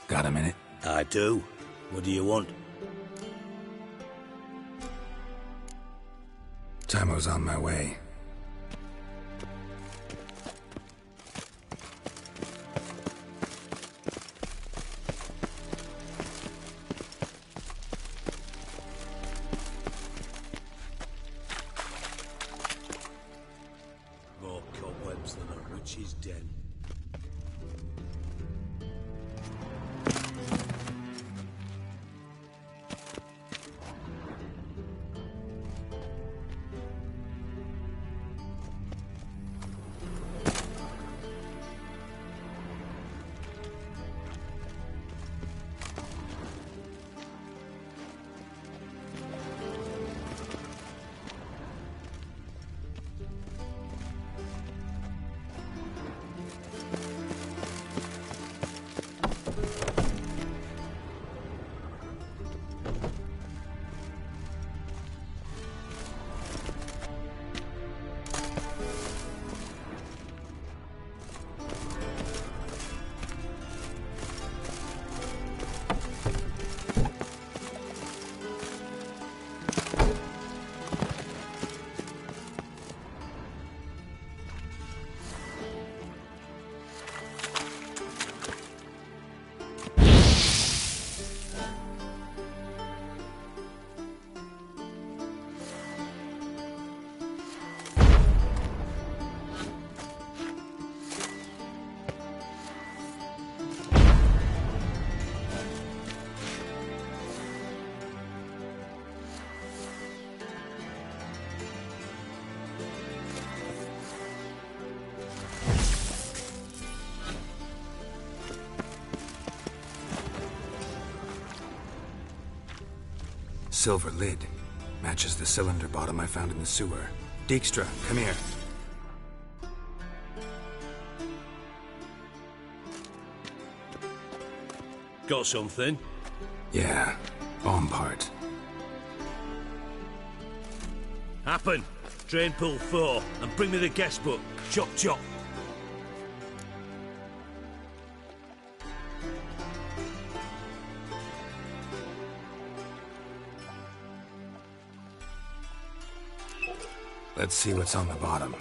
Got a minute? I do. What do you want? Tamo's on my way. More cobwebs than a witch's den. Silver lid. Matches the cylinder bottom I found in the sewer. Dijkstra, come here. Got something? Yeah, bomb part. Happen. Drain pool 4, and bring me the guest book. Chop chop. Let's see what's on the bottom.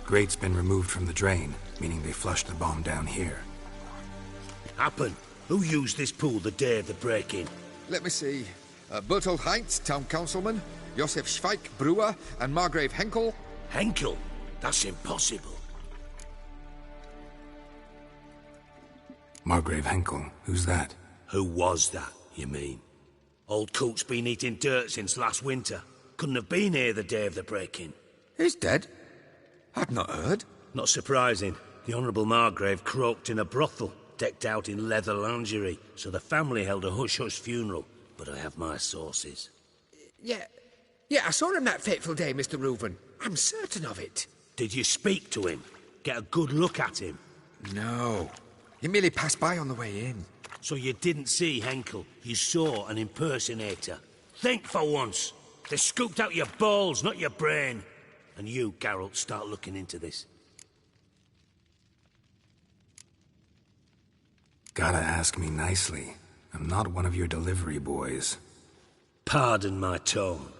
Grate's been removed from the drain, meaning they flushed the bomb down here. Happen. Who used this pool the day of the break-in? Let me see. Bertold Heinz, town councilman, Josef Schweik, brewer, and Margrave Henkel. Henkel? That's impossible. Margrave Henkel? Who's that? Who was that, you mean? Old Coot's been eating dirt since last winter. Couldn't have been here the day of the break-in. He's dead? I'd not heard. Not surprising. The Honourable Margrave croaked in a brothel, decked out in leather lingerie, so the family held a hush-hush funeral. But I have my sources. Yeah, I saw him that fateful day, Mr. Reuven. I'm certain of it. Did you speak to him? Get a good look at him? No. He merely passed by on the way in. So you didn't see Henkel. You saw an impersonator. Think for once. They scooped out your balls, not your brain. And you, Geralt, start looking into this. Gotta ask me nicely. I'm not one of your delivery boys. Pardon my tone.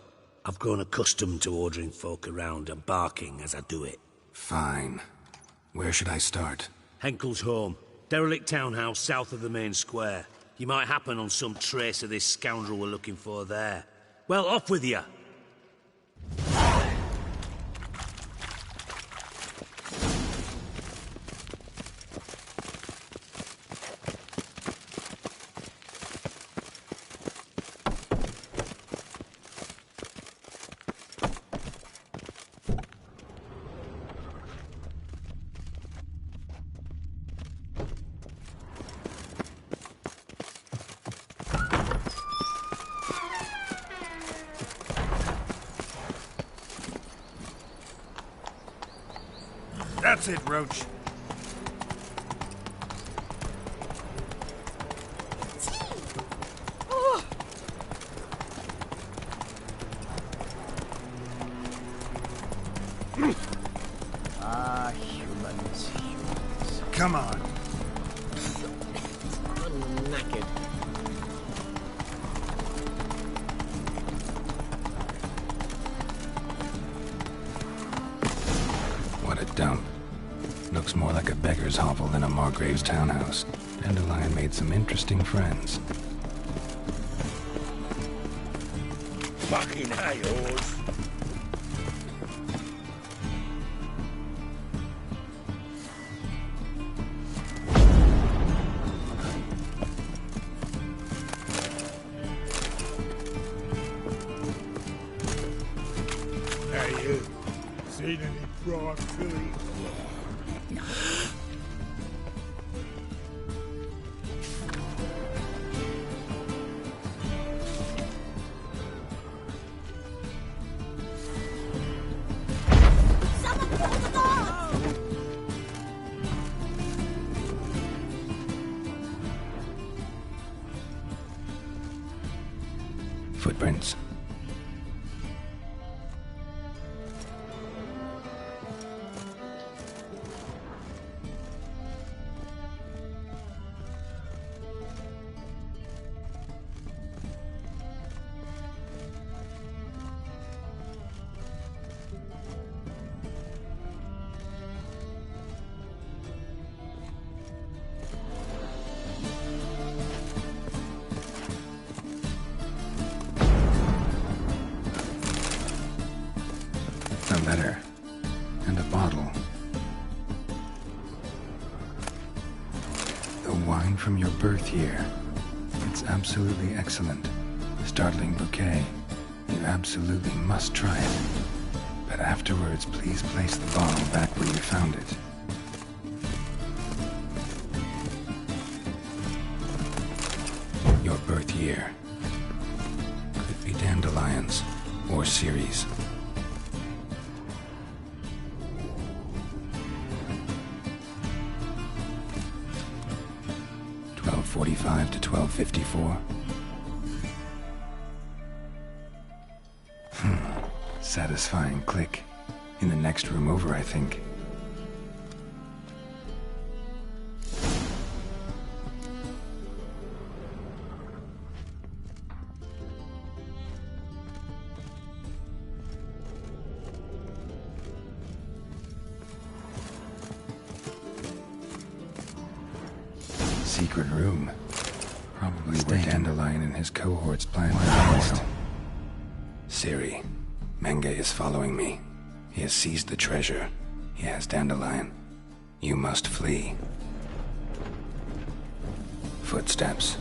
I've grown accustomed to ordering folk around and barking as I do it. Fine. Where should I start? Henkel's home. Derelict townhouse south of the main square. You might happen on some trace of this scoundrel we're looking for there. Well, off with you! That's it, Roach. Ah, humans. Come on. I'm knackered. What a dump. Looks more like a beggar's hovel than a Margrave's townhouse. Dandelion made some interesting friends. Fucking hell, yours. Hey, you. Seen any broad Philly? Footprints. A letter. And a bottle. The wine from your birth year. It's absolutely excellent. Startling bouquet. You absolutely must try it. But afterwards, please place the bottle back where you found it. Your birth year. Could be dandelions or Ceres. 12:45 to 12:54. Satisfying click. In the next room over, I think. Secret room. Probably where Dandelion and his cohorts plan to heist. Ciri, Menge is following me. He has seized the treasure. He has Dandelion. You must flee. Footsteps.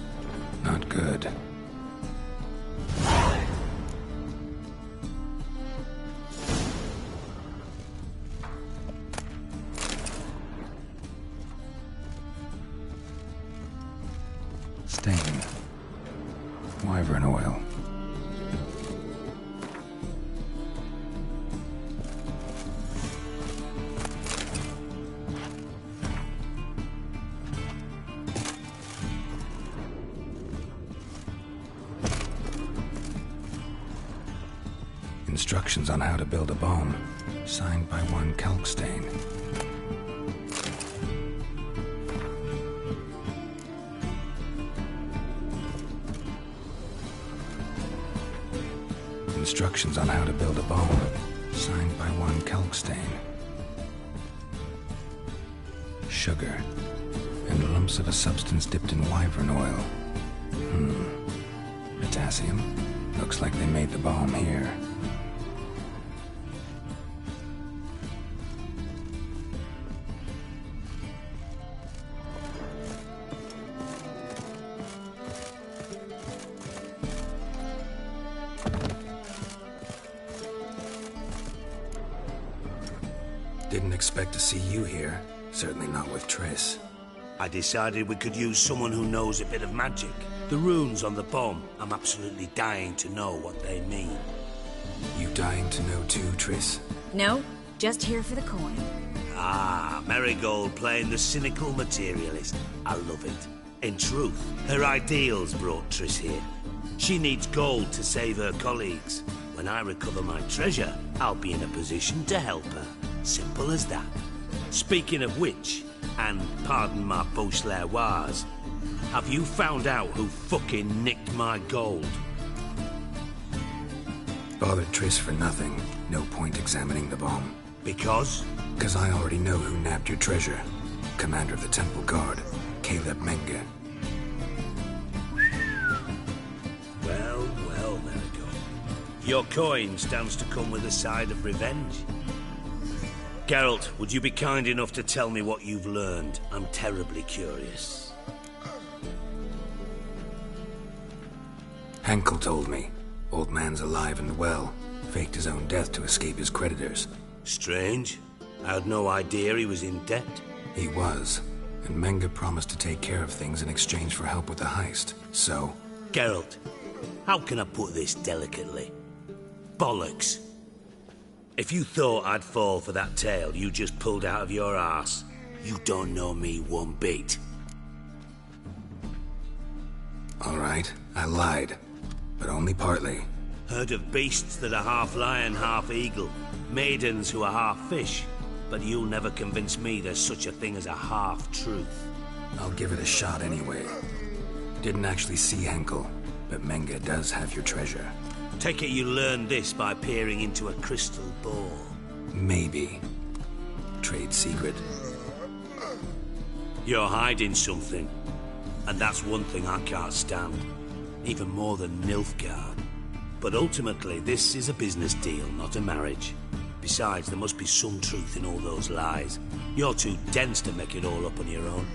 Not good. Stain. Wyvern oil. Instructions on how to build a bomb, signed by one Kalkstain. Instructions on how to build a bomb, signed by one Kalkstain. Sugar, and lumps of a substance dipped in wyvern oil. Potassium. Looks like they made the bomb here. Didn't expect to see you here. Certainly not with Triss. I decided we could use someone who knows a bit of magic. The runes on the bomb, I'm absolutely dying to know what they mean. You dying to know too, Triss? No, just here for the coin. Ah, Marigold playing the cynical materialist. I love it. In truth, her ideals brought Triss here. She needs gold to save her colleagues. When I recover my treasure, I'll be in a position to help her. Simple as that. Speaking of which, and pardon my Beauclervoise, have you found out who fucking nicked my gold? Bothered Triss for nothing. No point examining the bomb. Because? Because I already know who nabbed your treasure. Commander of the Temple Guard, Caleb Menge. Well, well, Marigold. Your coin stands to come with a side of revenge. Geralt, would you be kind enough to tell me what you've learned? I'm terribly curious. Henkel told me. Old man's alive and well. Faked his own death to escape his creditors. Strange. I had no idea he was in debt. He was. And Menge promised to take care of things in exchange for help with the heist. So... Geralt, how can I put this delicately? Bollocks. If you thought I'd fall for that tale you just pulled out of your arse, you don't know me one bit. All right, I lied. But only partly. Heard of beasts that are half lion, half eagle. Maidens who are half fish. But you'll never convince me there's such a thing as a half-truth. I'll give it a shot anyway. Didn't actually see Henkel, but Menge does have your treasure. Take it you learned this by peering into a crystal ball. Maybe. Trade secret. You're hiding something. And that's one thing I can't stand. Even more than Nilfgaard. But ultimately, this is a business deal, not a marriage. Besides, there must be some truth in all those lies. You're too dense to make it all up on your own.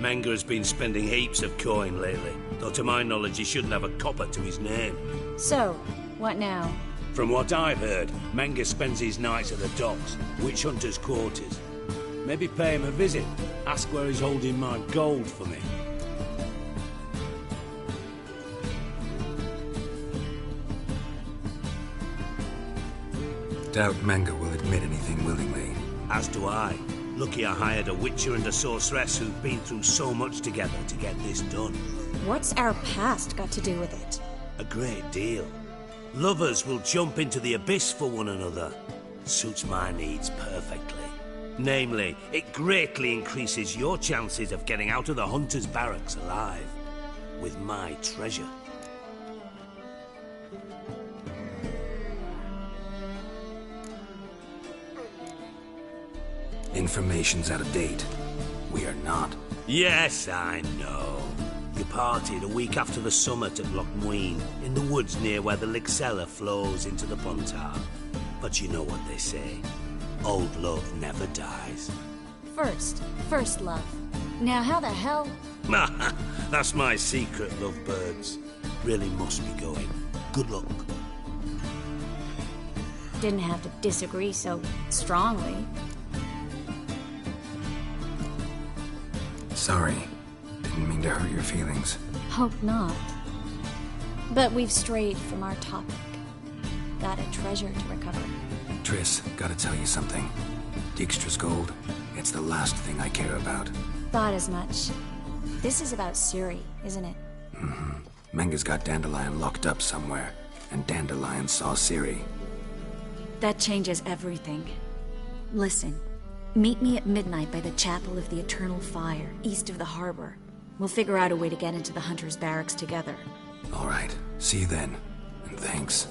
Menge has been spending heaps of coin lately, though to my knowledge he shouldn't have a copper to his name. So, what now? From what I've heard, Menge spends his nights at the docks, witch hunters' quarters. Maybe pay him a visit, ask where he's holding my gold for me. Doubt Menge will admit anything willingly. As do I. Lucky I hired a witcher and a sorceress who've been through so much together to get this done. What's our past got to do with it? A great deal. Lovers will jump into the abyss for one another. Suits my needs perfectly. Namely, it greatly increases your chances of getting out of the hunter's barracks alive. With my treasure. Information's out of date. We are not. Yes, I know. You partied a week after the summit at Loch Muine, in the woods near where the Lixella flows into the Pontar. But you know what they say. Old love never dies. First love. Now how the hell? That's my secret, lovebirds. Really must be going. Good luck. Didn't have to disagree so strongly. Sorry. Didn't mean to hurt your feelings. Hope not. But we've strayed from our topic. Got a treasure to recover. Triss, gotta tell you something. Dijkstra's gold, it's the last thing I care about. Thought as much. This is about Ciri, isn't it? Menge's got Dandelion locked up somewhere, and Dandelion saw Ciri. That changes everything. Listen. Meet me at midnight by the Chapel of the Eternal Fire, east of the harbor. We'll figure out a way to get into the Hunter's barracks together. All right. See you then. And thanks.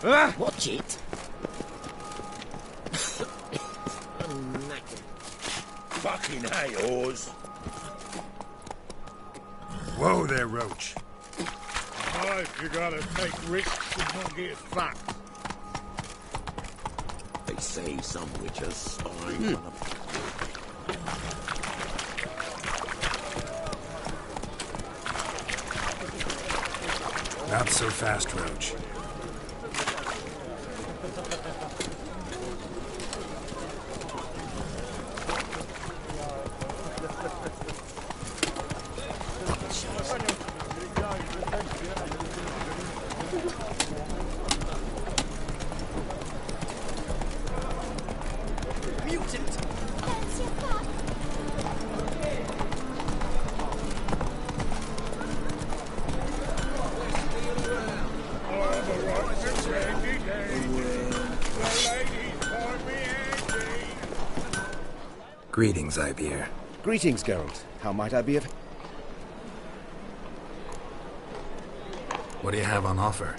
Watch it. Fucking hey, Oz. Whoa there, Roach. Life, you gotta take risks and not get fucked. They say some witches spy on them. Not so fast, Roach. Greetings, Ibeer. Greetings, Geralt. How might I be of... What do you have on offer?